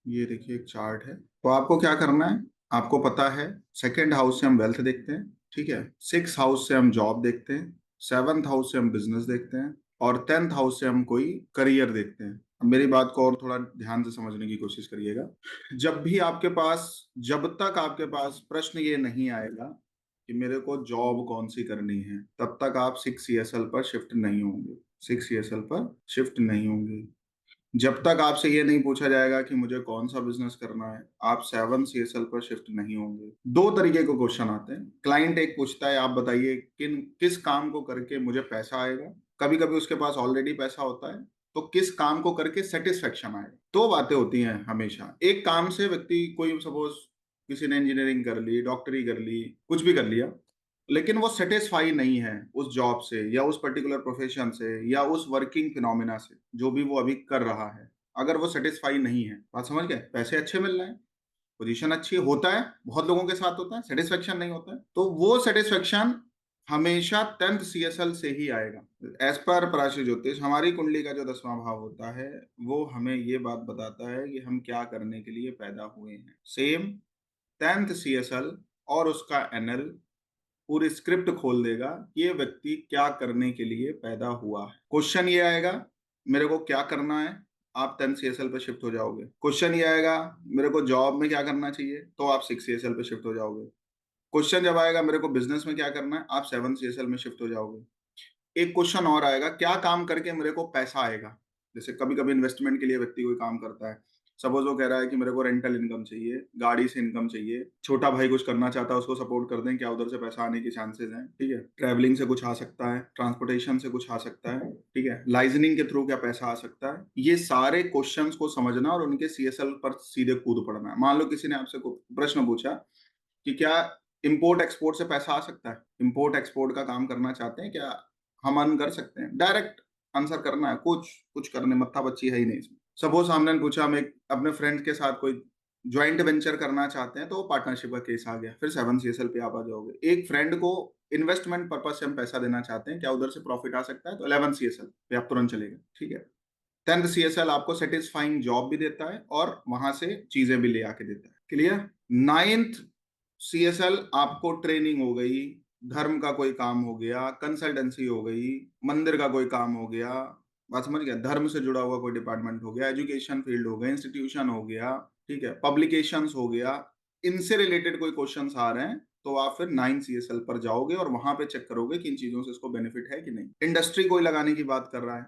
ये देखिए एक चार्ट है। तो आपको क्या करना है, आपको पता है सेकंड हाउस से हम वेल्थ देखते हैं, ठीक है। सिक्स हाउस से हम जॉब देखते हैं, सेवंथ हाउस से हम बिजनेस देखते हैं, और टेंथ हाउस से हम कोई करियर देखते हैं। अब मेरी बात को और थोड़ा ध्यान से समझने की कोशिश करिएगा। जब भी आपके पास, जब तक आपके पास प्रश्न ये नहीं आएगा कि मेरे को जॉब कौन सी करनी है, तब तक आप सिक्स ईएसएल पर शिफ्ट नहीं होंगे। सिक्स ईएसएल पर शिफ्ट नहीं होंगे। जब तक आपसे ये नहीं पूछा जाएगा कि मुझे कौन सा बिजनेस करना है, आप सेवन सीएसएल पर शिफ्ट नहीं होंगे। दो तरीके के क्वेश्चन आते हैं। क्लाइंट एक पूछता है, आप बताइए किस काम को करके मुझे पैसा आएगा। कभी कभी उसके पास ऑलरेडी पैसा होता है, तो किस काम को करके सेटिस्फेक्शन आएगा। दो बातें होती हैं हमेशा। एक काम से व्यक्ति, कोई सपोज किसी ने इंजीनियरिंग कर ली, डॉक्टरी कर ली, कुछ भी कर लिया, लेकिन वो सेटिस्फाई नहीं है उस जॉब से या उस पर्टिकुलर प्रोफेशन से या उस वर्किंग फिनोमिना से जो भी वो अभी कर रहा है। अगर वो सेटिस्फाई नहीं है, बात समझ गए, पैसे अच्छे मिल रहे हैं, पोजीशन अच्छी होता है, बहुत लोगों के साथ होता है, सेटिस्फेक्शन नहीं होता है, तो वो सेटिस्फेक्शन हमेशा टेंथ सीएसएल से ही आएगा। एज पर पराशर ज्योतिष, हमारी कुंडली का जो 10वां भाव होता है, वो हमें ये बात बताता है कि हम क्या करने के लिए पैदा हुए हैं। सेम टेंथ सीएसएल और उसका एनएल पूरी स्क्रिप्ट खोल देगा कि ये व्यक्ति क्या करने के लिए पैदा हुआ है। क्वेश्चन ये आएगा, मेरे को क्या करना है, आप 10 सीएसएल पे शिफ्ट हो जाओगे। क्वेश्चन ये आएगा, मेरे को जॉब में क्या करना चाहिए, तो आप 6 सीएसएल पे शिफ्ट हो जाओगे। क्वेश्चन जब आएगा, मेरे को बिजनेस में क्या करना है, आप 7 सीएसएल में शिफ्ट हो जाओगे। एक क्वेश्चन और आएगा, क्या काम करके मेरे को पैसा आएगा। जैसे कभी कभी इन्वेस्टमेंट के लिए व्यक्ति कोई काम करता है। सपोज वो कह रहा है कि मेरे को रेंटल इनकम चाहिए, गाड़ी से इनकम चाहिए, छोटा भाई कुछ करना चाहता है, उसको सपोर्ट कर दें, क्या उधर से पैसा आने के चांसेस हैं, ठीक है। ट्रैवलिंग से कुछ आ सकता है, ट्रांसपोर्टेशन से कुछ आ सकता है, ठीक है। लाइजनिंग के थ्रू क्या पैसा आ सकता है। ये सारे क्वेश्चंस को समझना और उनके सीएसएल पर सीधे कूद पड़ना है। मान लो किसी ने आपसे प्रश्न पूछा कि क्या इंपोर्ट एक्सपोर्ट से पैसा आ सकता है, इंपोर्ट एक्सपोर्ट का काम करना चाहते हैं क्या, हम अर्न कर सकते हैं। डायरेक्ट आंसर करना है, कुछ कुछ करने मत्था बच्ची है ही नहीं इसमें। सपोज सामने ने पूछा, हम एक अपने फ्रेंड के साथ कोई ज्वाइंट वेंचर करना चाहते हैं, तो वो पार्टनरशिप का केस आ गया, फिर 7 सीएसएल पे आप आ जाओगे। एक फ्रेंड को इन्वेस्टमेंट पर्पज से हम पैसा देना चाहते हैं, क्या उधर से प्रॉफिट आ सकता है, तो 11 सीएसएल पे आप तुरंत चलेगा, ठीक है। 10 सीएसएल आपको सेटिस्फाइंग जॉब भी देता है और वहां से चीजें भी ले आके देता है। क्लियर। नाइन्थ सीएसएल आपको ट्रेनिंग हो गई, धर्म का कोई काम हो गया, कंसल्टेंसी हो गई, मंदिर का कोई काम हो गया, बात समझ गया, धर्म से जुड़ा हुआ कोई डिपार्टमेंट हो गया, एजुकेशन फील्ड हो गया, इंस्टीट्यूशन हो गया, ठीक है, पब्लिकेशंस हो गया, इनसे रिलेटेड कोई क्वेश्चंस आ रहे हैं, तो आप फिर 9 सीएसएल पर जाओगे और वहां पे चेक करोगे कि इन चीजों से इसको बेनिफिट है कि नहीं। इंडस्ट्री कोई लगाने की बात कर रहा है,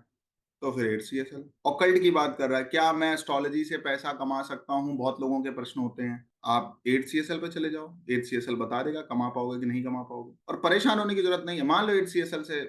तो फिर 8 सीएसएल। ऑकल्ट की बात कर रहा है, क्या मैं एस्ट्रोलॉजी से पैसा कमा सकता हूँ, बहुत लोगों के प्रश्न होते हैं, आप 8 सीएसएल पे चले जाओ। 8 सीएसएल बता देगा कमा पाओगे कि नहीं कमा पाओगे, और परेशान होने की जरूरत नहीं है। मान लो 8 सीएसएल से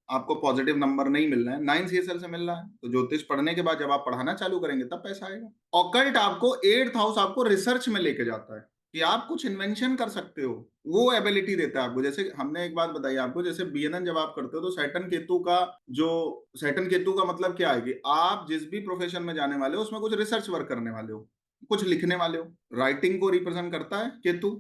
आपको पॉजिटिव नंबर नहीं मिल रहा है, 9 सीएसएल से मिल रहा है, तो ज्योतिष पढ़ने के बाद जब आप पढ़ाना चालू करेंगे तब पैसा आएगा। ऑकल्ट आपको 8th हाउस आपको रिसर्च में लेके जाता है कि आप कुछ इन्वेंशन कर सकते हो, वो एबिलिटी देता है आपको। जैसे हमने एक बात बताई आपको, जैसे बीएनएन जब आप करते हो, तो सैटर्न केतु का जो, सैटर्न केतु का मतलब क्या है कि आप जिस भी प्रोफेशन में जाने वाले हो उसमें कुछ रिसर्च वर्क करने वाले हो, कुछ लिखने वाले हो। राइटिंग को रिप्रेजेंट करता है केतु,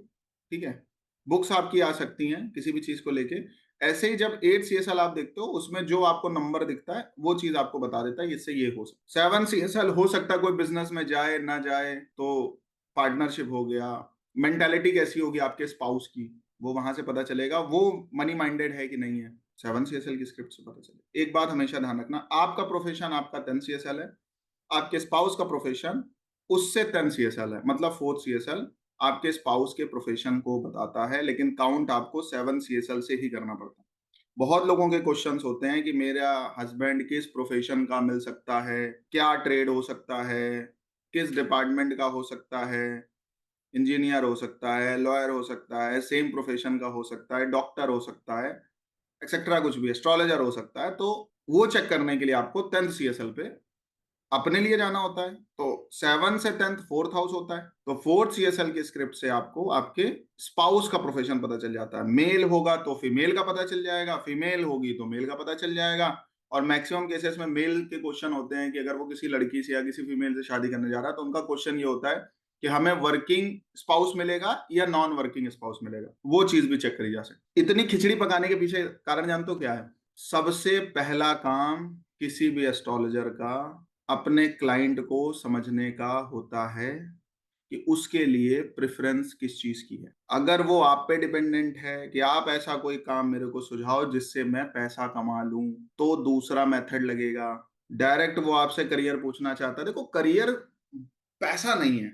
ठीक है। बुक्स आपकी आ सकती हैं किसी भी चीज को लेके। ऐसे ही जब 8 सीएसएल आप देखते हो, उसमें जो आपको नंबर दिखता है वो चीज आपको बता देता है इससे ये हो सकता है। 7 सीएसएल हो सकता है कोई बिजनेस में जाए ना जाए, तो पार्टनरशिप हो गया। मेंटालिटी कैसी होगी आपके स्पाउस की, वो वहां से पता चलेगा, वो मनी माइंडेड है कि नहीं है, 7 सीएसएल की स्क्रिप्ट से पता चले। एक बात हमेशा ध्यान रखना, आपका प्रोफेशन आपका 10 सीएसएल है, आपके स्पाउस का प्रोफेशन उससे 10 सीएसएल है, मतलब 4 सीएसएल आपके स्पाउस के प्रोफेशन को बताता है, लेकिन काउंट आपको 7 सीएसएल से ही करना पड़ता है। बहुत लोगों के क्वेश्चंस होते हैं कि मेरा हस्बैंड किस प्रोफेशन का मिल सकता है, क्या ट्रेड हो सकता है, किस डिपार्टमेंट का हो सकता है, इंजीनियर हो सकता है, लॉयर हो सकता है, सेम प्रोफेशन का हो सकता है, डॉक्टर हो सकता है, एक्सेट्रा, कुछ भी, एस्ट्रोलॉजर हो सकता है। तो वो चेक करने के लिए आपको 10 सीएसएल पे अपने लिए जाना होता है। तो 7 से 10 4th हाउस होता है, तो 4 सीएसएल की स्क्रिप्ट से आपको आपके स्पाउस का प्रोफेशन पता चल जाता है। मेल होगा तो फीमेल का पता चल जाएगा, फीमेल होगी तो मेल का पता चल जाएगा। और मैक्सिमम केसेस में मेल के क्वेश्चन होते हैं कि अगर वो किसी लड़की से या किसी फीमेल से शादी करने जा रहा है, तो उनका क्वेश्चन ये होता है कि हमें वर्किंग स्पाउस मिलेगा या नॉन वर्किंग स्पाउस मिलेगा। वो चीज भी चेक करी जा सकती। इतनी खिचड़ी पकाने के पीछे कारण जानते हो क्या है? सबसे पहला काम किसी भी एस्ट्रोलॉजर का अपने क्लाइंट को समझने का होता है कि उसके लिए प्रेफरेंस किस चीज की है। अगर वो आप पे डिपेंडेंट है कि आप ऐसा कोई काम मेरे को सुझाओ जिससे मैं पैसा कमा लूं, तो दूसरा मेथड लगेगा। डायरेक्ट वो आपसे करियर पूछना चाहता है, देखो करियर पैसा नहीं है,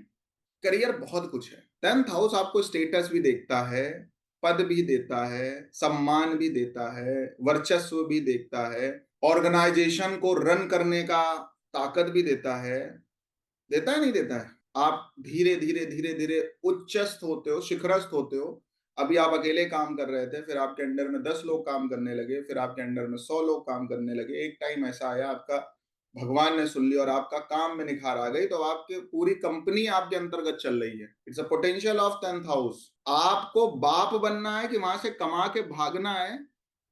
करियर बहुत कुछ है। 10th हाउस आपको स्टेटस भी देखता है, पद भी देता है, सम्मान भी देता है, वर्चस्व भी देखता है, ऑर्गेनाइजेशन को रन करने का ताकत भी देता है। देता है नहीं देता है? आप धीरे धीरे धीरे धीरे उच्चस्थ होते हो, शिखरस्थ होते हो। अभी आप अकेले काम कर रहे थे, फिर आपके अंडर में 10 लोग काम करने लगे, फिर आपके अंडर में 100 लोग काम करने लगे। एक टाइम ऐसा आया, आपका भगवान ने सुन लिया और आपका काम में निखार आ गई, तो आपके पूरी कंपनी आपके अंतर्गत चल रही है। It's a potential of 10th house. आपको बाप बनना है कि वहां से कमा के भागना है,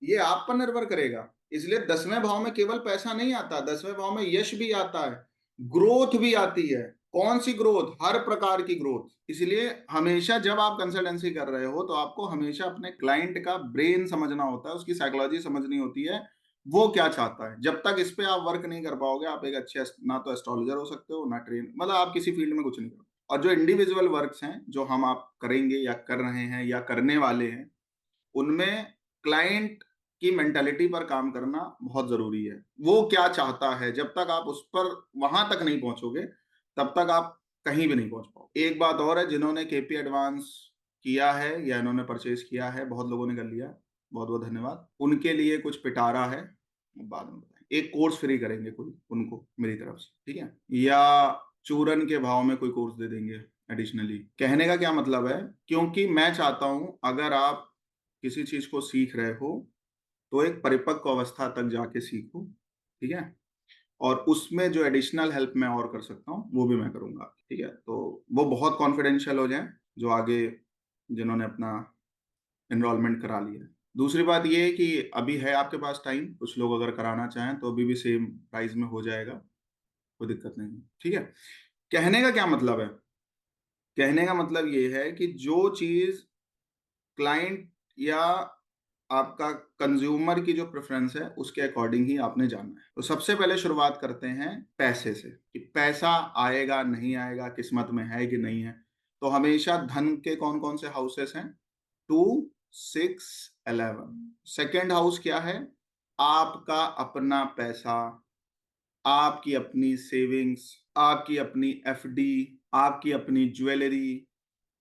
ये आप पर निर्भर करेगा। इसलिए 10वें भाव में केवल पैसा नहीं आता, 10वें भाव में यश भी आता है, ग्रोथ भी आती है। कौन सी ग्रोथ? हर प्रकार की ग्रोथ। इसलिए हमेशा जब आप कंसल्टेंसी कर रहे हो तो आपको हमेशा अपने क्लाइंट का ब्रेन समझना होता है, उसकी साइकोलॉजी समझनी होती है, वो क्या चाहता है। जब तक इस पे आप वर्क नहीं कर पाओगे, आप एक अच्छे ना तो एस्ट्रोलॉजर हो सकते हो, ना ट्रेन, मतलब आप किसी फील्ड में कुछ नहीं करो। और जो इंडिविजुअल वर्क्स हैं जो हम आप करेंगे या कर रहे हैं या करने वाले हैं, उनमें क्लाइंट की मेंटालिटी पर काम करना बहुत जरूरी है। वो क्या चाहता है, जब तक आप उस पर वहां तक नहीं पहुंचोगे तब तक आप कहीं भी नहीं पहुंच पाओ। एक बात और है, जिन्होंने केपी एडवांस किया है या इन्होंने परचेज किया है, बहुत लोगों ने कर लिया, बहुत बहुत धन्यवाद। उनके लिए कुछ पिटारा है, बाद में बताएं। एक कोर्स फ्री करेंगे कोई उनको मेरी तरफ से, ठीक है, या चूरन के भाव में कोई कोर्स दे देंगे एडिशनली। कहने का क्या मतलब है, क्योंकि मैं चाहता हूं अगर आप किसी चीज को सीख रहे हो तो एक परिपक्व अवस्था तक जाके सीखो, ठीक है, और उसमें जो एडिशनल हेल्प मैं और कर सकता हूँ वो भी मैं करूंगा, ठीक है। तो वो बहुत कॉन्फिडेंशियल हो जाए जो आगे जिन्होंने अपना एनरोलमेंट करा लिया है। दूसरी बात ये है कि अभी है आपके पास टाइम, कुछ लोग अगर कराना चाहें तो अभी भी सेम प्राइस में हो जाएगा, कोई दिक्कत नहीं है, ठीक है। कहने का क्या मतलब है, कहने का मतलब ये है कि जो चीज क्लाइंट या आपका कंज्यूमर की जो प्रेफरेंस है उसके अकॉर्डिंग ही आपने जानना है। तो सबसे पहले शुरुआत करते हैं पैसे से, कि पैसा आएगा नहीं आएगा, किस्मत में है कि नहीं है। तो हमेशा धन के कौन कौन से हाउसेस हैं? 2, 6, 11। सेकेंड हाउस क्या है? आपका अपना पैसा, आपकी अपनी सेविंग्स, आपकी अपनी एफडी, आपकी अपनी ज्वेलरी।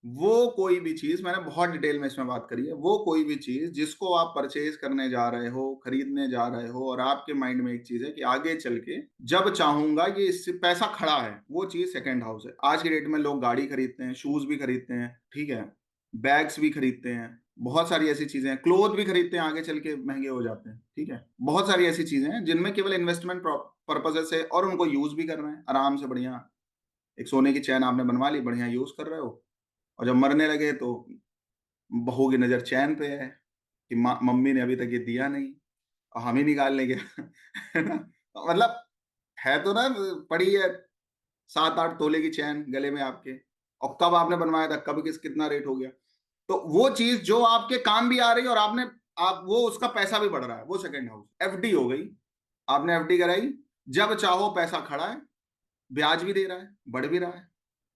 वो कोई भी चीज, मैंने बहुत डिटेल में इसमें बात करी है, वो कोई भी चीज जिसको आप परचेज करने जा रहे हो, खरीदने जा रहे हो, और आपके माइंड में एक चीज है कि आगे चल के जब चाहूंगा ये इससे पैसा खड़ा है, वो चीज सेकंड हाउस है। आज की डेट में लोग गाड़ी खरीदते हैं, शूज भी खरीदते हैं, ठीक है, बैग्स भी खरीदते हैं, बहुत सारी ऐसी चीजें हैं, क्लोथ भी खरीदते हैं, आगे चल के महंगे हो जाते हैं, ठीक है। बहुत सारी ऐसी चीजें हैं जिनमें केवल इन्वेस्टमेंट पर्पज से, और उनको यूज भी कर रहे हैं आराम से, बढ़िया। एक सोने की चैन आपने बनवा ली, बढ़िया यूज कर रहे हो, और जब मरने लगे तो बहू की नजर चैन पे है कि मम्मी ने अभी तक ये दिया नहीं और हम ही निकाल लेंगे है ना। मतलब है तो ना, पड़ी है 7-8 तोले की चैन गले में आपके, और कब आपने बनवाया था, कब कितना रेट हो गया। तो वो चीज जो आपके काम भी आ रही है और आपने, आप वो उसका पैसा भी बढ़ रहा है, वो सेकंड हाउस। एफडी हो गई, आपने एफडी कराई, जब चाहो पैसा खड़ा है, ब्याज भी दे रहा है, बढ़ भी रहा है,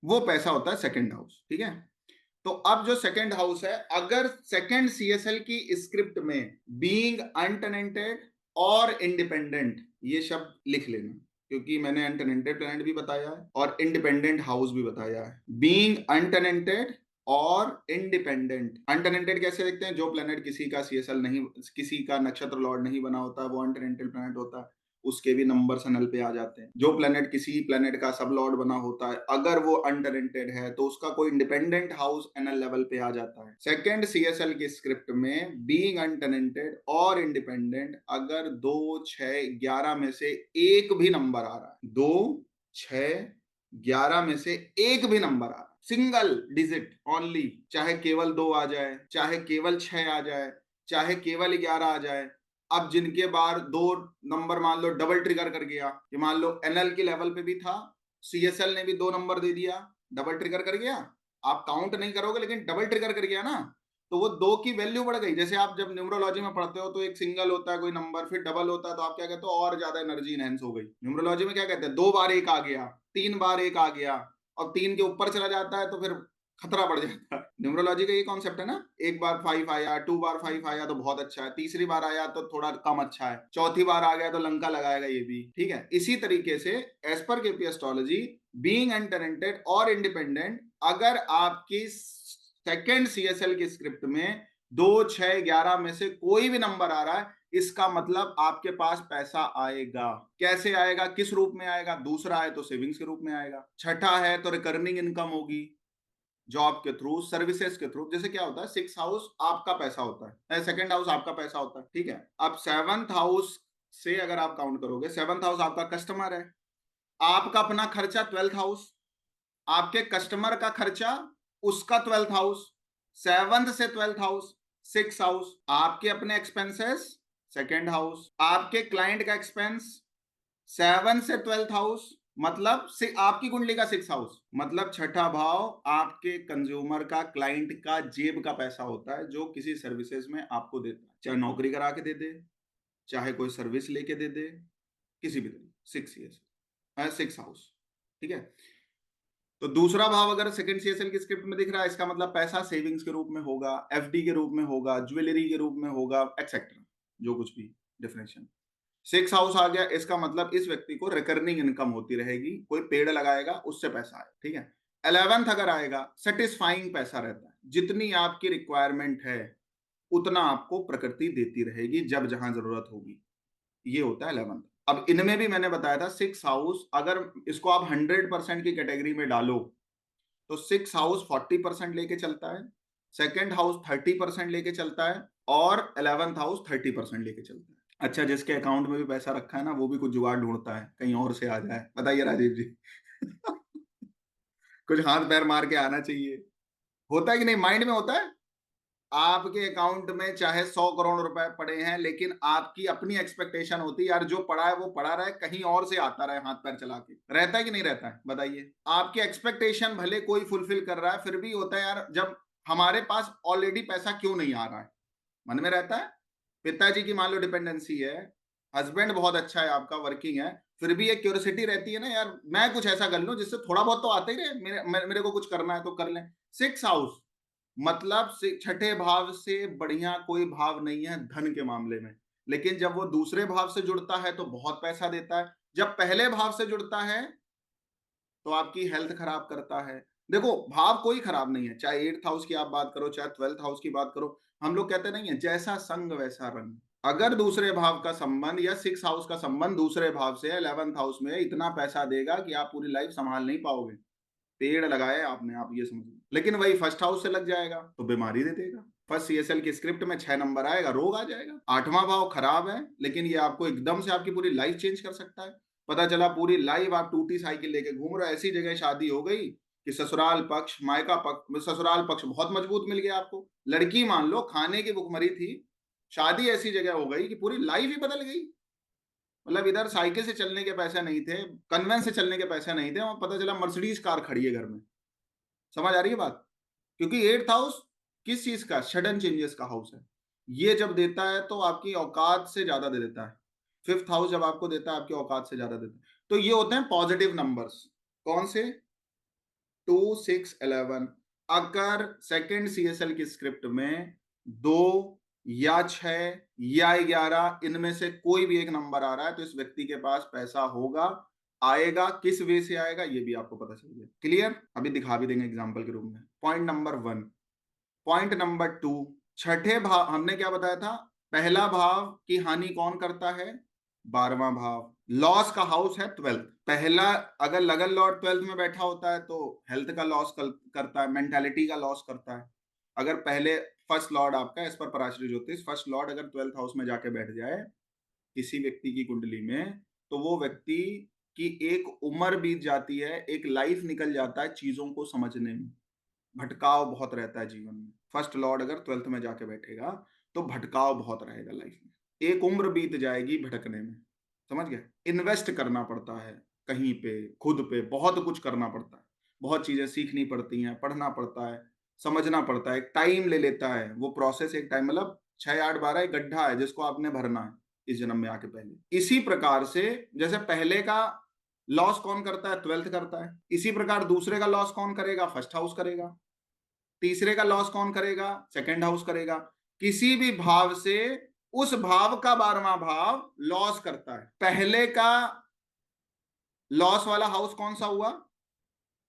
वो पैसा होता है सेकंड हाउस, ठीक है। तो अब जो सेकंड हाउस है, अगर सेकंड सीएसएल की स्क्रिप्ट में बीइंग अनटेनेंटेड और इंडिपेंडेंट, ये शब्द लिख लेना, क्योंकि मैंने अनटेनेंटेड प्लैनेट भी बताया है और इंडिपेंडेंट हाउस भी बताया है। बीइंग अनटेनेंटेड और इंडिपेंडेंट। अनटेनेंटेड कैसे देखते हैं? जो प्लैनेट किसी का सीएसएल नहीं, किसी का नक्षत्र लॉर्ड नहीं बना होता, वो अनटेनेंटेड प्लैनेट होता है, उसके भी नंबर नल पे आ जाते हैं। जो प्लेनेट किसी प्लेनेट का सब लॉर्ड बना होता है, अगर वो अनटेनेंटेड है तो उसका कोई इंडिपेंडेंट हाउस एनएल लेवल पे आ जाता है। सेकंड सीएसएल की स्क्रिप्ट में बीइंग अनटेनेंटेड और इंडिपेंडेंट, अगर 2, 6, 11 में से एक भी नंबर आ रहा है, 2, 6, 11 में से एक भी नंबर आ रहा है, सिंगल डिजिट ओनली, चाहे केवल 2 आ जाए, चाहे केवल 6 आ जाए, चाहे केवल 11 आ जाए। अब जिनके बार 2 नंबर मान लो डबल ट्रिगर कर गया, कि मान लो एनएल के लेवल पे भी था, सीएसएल ने भी 2 नंबर दे दिया, डबल ट्रिगर कर गया, आप काउंट नहीं करोगे लेकिन डबल ट्रिगर कर गया ना, तो वो 2 की वैल्यू बढ़ गई। जैसे आप जब न्यूमरोलॉजी में पढ़ते हो तो एक सिंगल होता है कोई नंबर, फिर डबल होता है, तो आप क्या कहते हो, और ज्यादा एनर्जी इनहेंस हो गई। न्यूमरोलॉजी में क्या कहते हैं, 2 बार 1 आ गया, 3 बार 1 आ गया, और 3 के ऊपर चला जाता है तो फिर खतरा बढ़ जाता है। न्यूमरोलॉजी का ये कॉन्सेप्ट है ना, एक बार 5 आया, 2 बार 5 आया तो बहुत अच्छा है, तीसरी बार आया तो थोड़ा कम अच्छा है, चौथी बार आ गया तो लंका लगाएगा ये भी, ठीक है। इसी तरीके से as per KP astrology, being अनटेलेंटेड और इंडिपेंडेंट, अगर आपकी सेकेंड सीएसएल की स्क्रिप्ट में 2, 6, 11 में से कोई भी नंबर आ रहा है, इसका मतलब आपके पास पैसा आएगा। कैसे आएगा, किस रूप में आएगा, दूसरा है तो सेविंग्स के रूप में आएगा, छठा है तो रिकरिंग इनकम होगी, जॉब के थ्रू, सर्विसेज के थ्रू। जैसे क्या होता है, 6th हाउस आपका पैसा होता है, सेकंड हाउस आपका पैसा होता है, ठीक है। अब 7th हाउस से अगर आप काउंट करोगे, 7th हाउस आपका कस्टमर है, आपका अपना खर्चा 12th हाउस, आपके कस्टमर का खर्चा उसका 12th हाउस, 7th से 12th हाउस 6th हाउस, आपके अपने एक्सपेंसेस सेकंड हाउस, आपके क्लाइंट का एक्सपेंस 7th से 12th हाउस, मतलब आपकी कुंडली का 6th हाउस, मतलब छठा भाव आपके कंज्यूमर का, क्लाइंट का जेब का पैसा होता है, जो किसी सर्विसेज में आपको देता है, चाहे नौकरी करा के दे दे, चाहे कोई सर्विस लेके दे दे, किसी भी तरीके। 6 हाउस, ठीक है। तो दूसरा भाव अगर सेकंड सीएसएल की स्क्रिप्ट में दिख रहा है, इसका मतलब पैसा सेविंग्स के रूप में होगा, एफडी के रूप में होगा, ज्वेलरी के रूप में होगा, एक्सेट्रा, जो कुछ भी डेफिनेशन। 6 हाउस आ गया, इसका मतलब इस व्यक्ति को रिकरिंग इनकम होती रहेगी, कोई पेड़ लगाएगा उससे पैसा आएगा, ठीक है। 11th अगर आएगा, सेटिस्फाइंग पैसा रहता है, जितनी आपकी रिक्वायरमेंट है उतना आपको प्रकृति देती रहेगी जब जहां जरूरत होगी, ये होता है 11th। अब इनमें भी मैंने बताया था 6 हाउस, अगर इसको आप 100% की कैटेगरी में डालो तो 6 हाउस 40% लेके चलता है, सेकेंड हाउस 30% लेके चलता है, और 11th हाउस 30% लेके चलता है। अच्छा, जिसके अकाउंट में भी पैसा रखा है ना, वो भी कुछ जुगाड़ ढूंढता है कहीं और से आ जाए। बताइए राजीव जी। कुछ हाथ पैर मार के आना चाहिए। होता है कि नहीं, माइंड में होता है। आपके अकाउंट में चाहे 100 करोड़ रुपए पड़े हैं, लेकिन आपकी अपनी एक्सपेक्टेशन होती है यार, जो पड़ा है वो पड़ा रहे, कहीं और से आता रहे हाथ पैर चला के। रहता है कि नहीं रहता है, बताइए। आपकी एक्सपेक्टेशन भले कोई फुलफिल कर रहा है, फिर भी होता है यार, जब हमारे पास ऑलरेडी पैसा क्यों नहीं आ रहा है, मन में रहता है। पिताजी की मान लो डिपेंडेंसी है, हस्बैंड बहुत अच्छा है आपका, वर्किंग है, फिर भी एक क्यूरियोसिटी रहती है ना यार, मैं कुछ ऐसा कर लूं जिससे थोड़ा बहुत तो आता ही रहे, मेरे को कुछ करना है तो कर लें। 6 हाउस मतलब छठे भाव से बढ़िया कोई भाव नहीं है धन के मामले में, लेकिन जब वो दूसरे भाव से जुड़ता है तो बहुत पैसा देता है, जब पहले भाव से जुड़ता है तो आपकी हेल्थ खराब करता है। देखो, भाव कोई खराब नहीं है, चाहे 8th हाउस की आप बात करो, चाहे 12th हाउस की बात करो। हम लोग कहते नहीं है, जैसा संग वैसा रंग। अगर दूसरे भाव का संबंध या 6 हाउस का संबंध दूसरे भाव से 11th हाउस में, इतना पैसा देगा कि आप पूरी लाइफ संभाल नहीं पाओगे। पेड़ लगाए आपने, आप ये समझिए। लेकिन वही फर्स्ट हाउस से लग जाएगा तो बीमारी दे देगा। फर्स्ट सीएसएल की स्क्रिप्ट में 6 नंबर आएगा, रोग आ जाएगा। 8वां भाव खराब है, लेकिन ये आपको एकदम से आपकी पूरी लाइफ चेंज कर सकता है। पता चला पूरी लाइफ आप टूटी साइकिल लेके घूम रहे हो, ऐसी जगह शादी हो गई कि ससुराल पक्ष मायका पक्ष, ससुराल पक्ष बहुत मजबूत मिल गया आपको, लड़की मान लो खाने की भुखमरी थी, शादी ऐसी जगह हो गई कि पूरी लाइफ ही बदल गई। मतलब इधर साइकिल से चलने के पैसे नहीं थे, कन्वेंस से चलने के पैसे नहीं थे, वहां पता चला मर्सिडीज कार खड़ी है घर में। समझ आ रही है बात। क्योंकि 8th हाउस किस चीज का, सडन चेंजेस का हाउस है। ये जब देता है तो आपकी औकात से ज्यादा दे देता है। 5th हाउस जब आपको देता है, आपकी औकात से ज्यादा देता है। तो ये होते हैं पॉजिटिव नंबर्स। कौन से, 2, 6, 11। अगर सेकेंड सीएसएल की स्क्रिप्ट में 2 या 6 या 11 इनमें से कोई भी एक नंबर आ रहा है, तो इस व्यक्ति के पास पैसा होगा। आएगा किस वे से आएगा ये भी आपको पता चल गया। क्लियर, अभी दिखा भी देंगे एग्जांपल के रूप में। Point number 1। पॉइंट नंबर 2, छठे भाव हमने क्या बताया था, पहला भाव की हानि कौन करता है, 12वां भाव। लॉस का हाउस है 12th। पहला अगर लगन लॉर्ड 12th में बैठा होता है तो हेल्थ का लॉस करता है, मेंटालिटी का लॉस करता है। अगर पहले फर्स्ट लॉर्ड आपका, इस पर पराशरी ज्योतिष, फर्स्ट लॉर्ड अगर 12th हाउस में जाके बैठ जाए किसी व्यक्ति की कुंडली में, तो वो व्यक्ति की एक उम्र बीत जाती है, एक लाइफ निकल जाता है चीजों को समझने में। भटकाव बहुत रहता है जीवन में। फर्स्ट लॉर्ड अगर 12th में जाके बैठेगा तो भटकाव बहुत रहेगा लाइफ में, एक उम्र बीत जाएगी भटकने में। समझ गए। इन्वेस्ट करना पड़ता है कहीं पे, खुद पे बहुत कुछ करना पड़ता है, बहुत चीजें सीखनी पड़ती हैं, पढ़ना पड़ता है, समझना पड़ता है, टाइम ले लेता है वो प्रोसेस, एक टाइम मतलब 6 8 12 एक गड्ढा है जिसको आपने भरना है इस जन्म में आके पहले। इसी प्रकार से जैसे पहले का लॉस कौन करता है, ट्वेल्थ करता है, इसी प्रकार दूसरे का लॉस कौन करेगा, फर्स्ट हाउस करेगा, तीसरे का लॉस कौन करेगा, सेकंड हाउस करेगा। किसी भी भाव से उस भाव का 12वां भाव लॉस करता है। पहले का लॉस वाला हाउस कौन सा हुआ,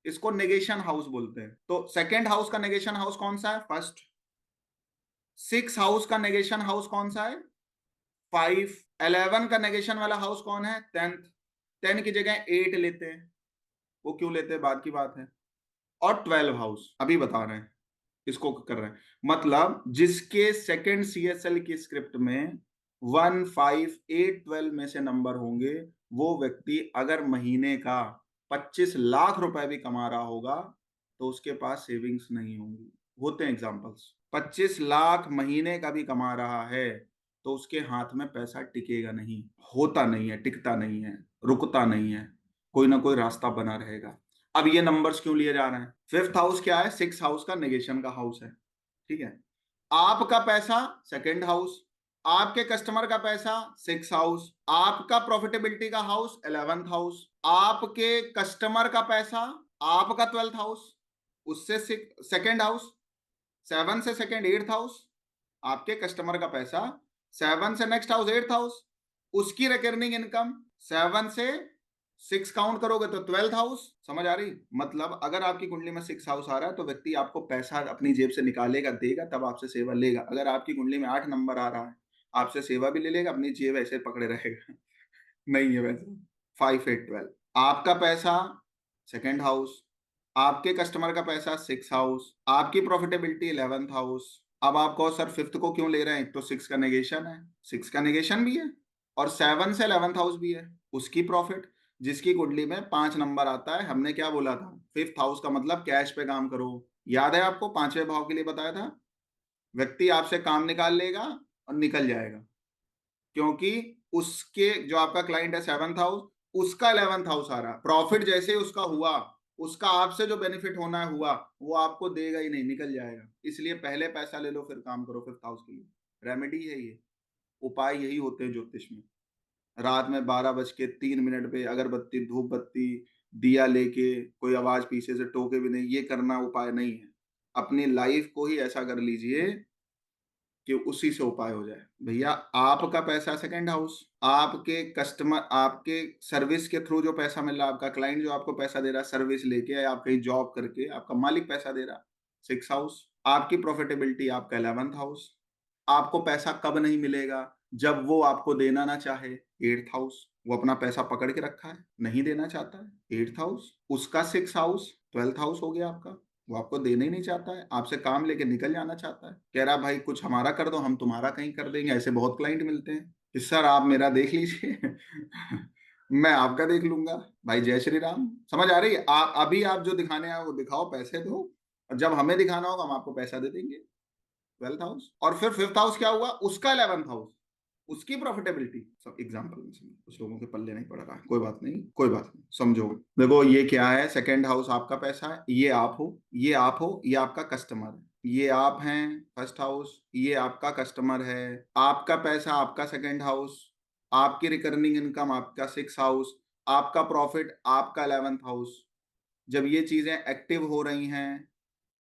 इसको नेगेशन हाउस बोलते हैं। तो सेकंड हाउस का नेगेशन हाउस कौन सा है, फर्स्ट। सिक्स हाउस का नेगेशन हाउस कौन सा है, 5। 11 का नेगेशन वाला हाउस कौन है, 10th। 10 की जगह 8 लेते हैं, वो क्यों लेते हैं बाद की बात है। और 12 हाउस अभी बता रहे हैं, इसको कर रहे हैं। मतलब जिसके सेकंड सीएसएल की स्क्रिप्ट में 1 5 8 12 में से नंबर होंगे, वो व्यक्ति अगर महीने का 25 लाख रुपए भी कमा रहा होगा तो उसके पास सेविंग्स नहीं होंगी। होते हैं एग्जांपल्स, 25 लाख महीने का भी कमा रहा है तो उसके हाथ में पैसा टिकेगा नहीं, होता नहीं है, टिकता नहीं है, रुकता नहीं है, कोई ना कोई रास्ता बना रहेगा। अब ये नंबर्स क्यों लिए जा रहे हैं, फिफ्थ हाउस क्या है, सिक्स हाउस का नेगेशन का हाउस है, ठीक है। आपका पैसा सेकंड हाउस, आपके कस्टमर का पैसा सिक्स हाउस, आपका प्रॉफिटेबिलिटी का हाउस 11th हाउस, आपके कस्टमर का पैसा आपका 12th हाउस, उससे सेकंड हाउस, 7 से सेकंड 8th हाउस, आपके कस्टमर का पैसा 7 से नेक्स्ट हाउस 8th हाउस, उसकी रिकरिंग इनकम 7 से 6 काउंट करोगे तो 12th हाउस। समझ आ रही, मतलब अगर आपकी कुंडली में 6 हाउस आ रहा है तो व्यक्ति आपको पैसा अपनी जेब से निकालेगा, देगा, तब आपसे सेवा लेगा। अगर आपकी कुंडली में 8 नंबर आ रहा है, आपसे सेवा भी ले लेगा, अपनी जेब ऐसे पकड़े रहेगा। नहीं है वैसे। 5 8 12 आपका पैसा सेकंड हाउस, आपके कस्टमर का पैसा 6 हाउस, आपकी प्रॉफिटेबिलिटी 11th हाउस। अब आप कहो सर फिफ्थ को क्यों ले रहे हैं, तो 6 का नेगेशन है, 6 का नेगेशन भी है और 7 से 11th हाउस भी है, उसकी प्रॉफिट। जिसकी कुंडली में 5 नंबर आता है, हमने क्या बोला था, फिफ्थ हाउस का मतलब कैश पे काम करो। याद है आपको, पांचवें भाव के लिए बताया था, व्यक्ति आपसे काम निकाल लेगा और निकल जाएगा, क्योंकि उसके जो आपका क्लाइंट है 7th हाउस, उसका 11th हाउस आ रहा, प्रॉफिट जैसे ही उसका हुआ, उसका आपसे जो बेनिफिट होना है हुआ, वो आपको देगा ही नहीं, निकल जाएगा। इसलिए पहले पैसा ले लो फिर काम करो फिफ्थ हाउस के लिए। रेमेडी है ये, उपाय यही होते हैं ज्योतिष में। रात में 12:03 पे अगरबत्ती धूप बत्ती दिया लेके कोई आवाज पीछे से टोके भी नहीं, ये करना उपाय नहीं है। अपनी लाइफ को ही ऐसा कर लीजिए कि उसी से उपाय हो जाए। भैया आपका पैसा सेकंड हाउस, आपके कस्टमर, आपके सर्विस के थ्रू जो पैसा मिल रहा है, आपका क्लाइंट जो आपको पैसा दे रहा है सर्विस लेके, आप कहीं जॉब करके आपका मालिक पैसा दे रहा है, सिक्स हाउस। आपकी प्रॉफिटेबिलिटी आपका 11th हाउस। आपको पैसा कब नहीं मिलेगा, जब वो आपको देना ना चाहे, 8th हाउस। वो अपना पैसा पकड़ के रखा है, नहीं देना चाहता है, 8th हाउस। उसका सिक्स हाउस 12th हाउस हो गया आपका, वो आपको देना ही नहीं चाहता है, आपसे काम लेके निकल जाना चाहता है, कह रहा भाई कुछ हमारा कर दो, हम तुम्हारा कहीं कर देंगे। ऐसे बहुत क्लाइंट मिलते हैं कि सर आप मेरा देख लीजिए मैं आपका देख लूंगा। भाई जय श्री राम, समझ आ रही है। आप अभी आप जो दिखाने आए वो दिखाओ, पैसे दो, और जब हमें दिखाना होगा हम आपको पैसा दे देंगे। 12th हाउस, और फिर फिफ्थ हाउस क्या हुआ, उसका 11th हाउस, उसकी प्रॉफिटेबिलिटी। सब एग्जांपल में समझो, कुछ लोगों के पल्ले नहीं पड़ रहा है, कोई बात नहीं, कोई बात नहीं, समझो। देखो ये क्या है, सेकंड हाउस आपका पैसा है, ये आप हो, ये आप हो, ये आपका कस्टमर है, ये आप हैं फर्स्ट हाउस, ये आपका कस्टमर है। आपका पैसा आपका सेकंड हाउस, आपकी रिकरिंग इनकम आपका सिक्स हाउस, आपका प्रॉफिट आपका 11th हाउस। जब ये चीजें एक्टिव हो रही हैं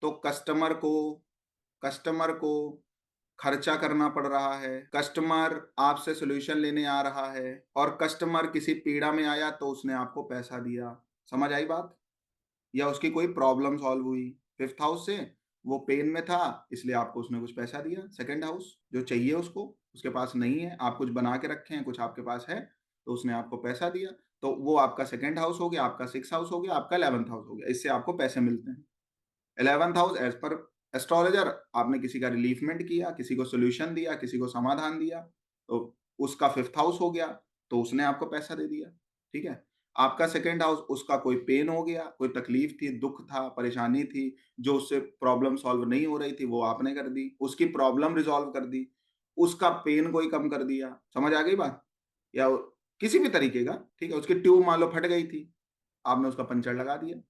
तो कस्टमर को खर्चा करना पड़ रहा है, कस्टमर आपसे सोल्यूशन लेने आ रहा है, और कस्टमर किसी पीड़ा में आया तो उसने आपको पैसा दिया। समझ आई बात, या उसकी कोई प्रॉब्लम सॉल्व हुई फिफ्थ हाउस से, वो पेन में था इसलिए आपको उसने कुछ पैसा दिया। सेकंड हाउस जो चाहिए उसको, उसके पास नहीं है, आप कुछ बना के रखे हैं, कुछ आपके पास है, तो उसने आपको पैसा दिया, तो वो आपका सेकंड हाउस हो गया, आपका सिक्स हाउस हो गया, आपका 11th हाउस हो गया, इससे आपको पैसे मिलते हैं। 11th house as per astrologer, आपने किसी का रिलीफमेंट किया, किसी को सोल्यूशन दिया, किसी को समाधान दिया, तो उसका फिफ्थ हाउस हो गया, तो उसने आपको पैसा दे दिया, ठीक है। आपका सेकंड हाउस, उसका कोई पेन हो गया, कोई तकलीफ थी, दुख था, परेशानी थी, जो उससे प्रॉब्लम सॉल्व नहीं हो रही थी, वो आपने कर दी, उसकी प्रॉब्लम रिजॉल्व कर दी, उसका पेन कोई कम कर दिया। समझ आ गई बात, या किसी भी तरीके का, ठीक है, उसकी ट्यूब मान लो फट गई थी, आपने उसका पंचर लगा दिया,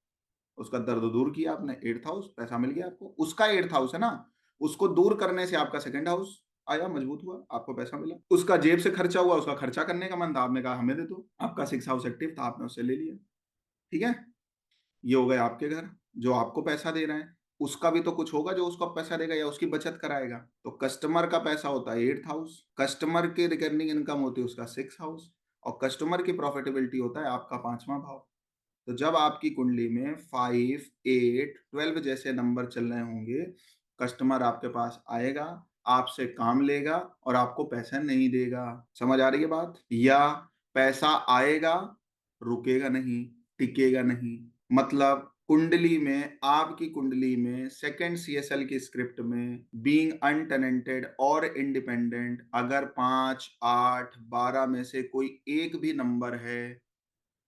उसका दर्द दूर किया आपने, 8th हाउस, पैसा मिल गया आपको। उसका 8th हाउस है ना, उसको दूर करने से आपका 2nd हाउस आया, मजबूत हुआ, आपको पैसा मिला। उसका जेब से खर्चा हुआ, उसका खर्चा करने का मन था, आपने कहा हमें दे दो, आपका 6th हाउस एक्टिव था, आपने उससे ले लिया। ठीक है, ये हो गए आपके घर जो आपको पैसा दे रहे हैं। उसका भी तो कुछ होगा जो उसको पैसा देगा या उसकी बचत कराएगा। तो कस्टमर का पैसा होता है 8th हाउस, कस्टमर की रिकरिंग इनकम होती है उसका 6th हाउस, और कस्टमर की प्रॉफिटेबिलिटी होता है आपका 5वां भाव। तो जब आपकी कुंडली में 5, 8, 12 जैसे नंबर चल रहे होंगे, कस्टमर आपके पास आएगा, आपसे काम लेगा और आपको पैसा नहीं देगा। समझ आ रही है बात? या पैसा आएगा, रुकेगा नहीं, टिकेगा नहीं। मतलब कुंडली में, आपकी कुंडली में 2nd CSL की स्क्रिप्ट में बीइंग अनटेनेंटेड और इंडिपेंडेंट अगर 5, 8, 12 में से कोई एक भी नंबर है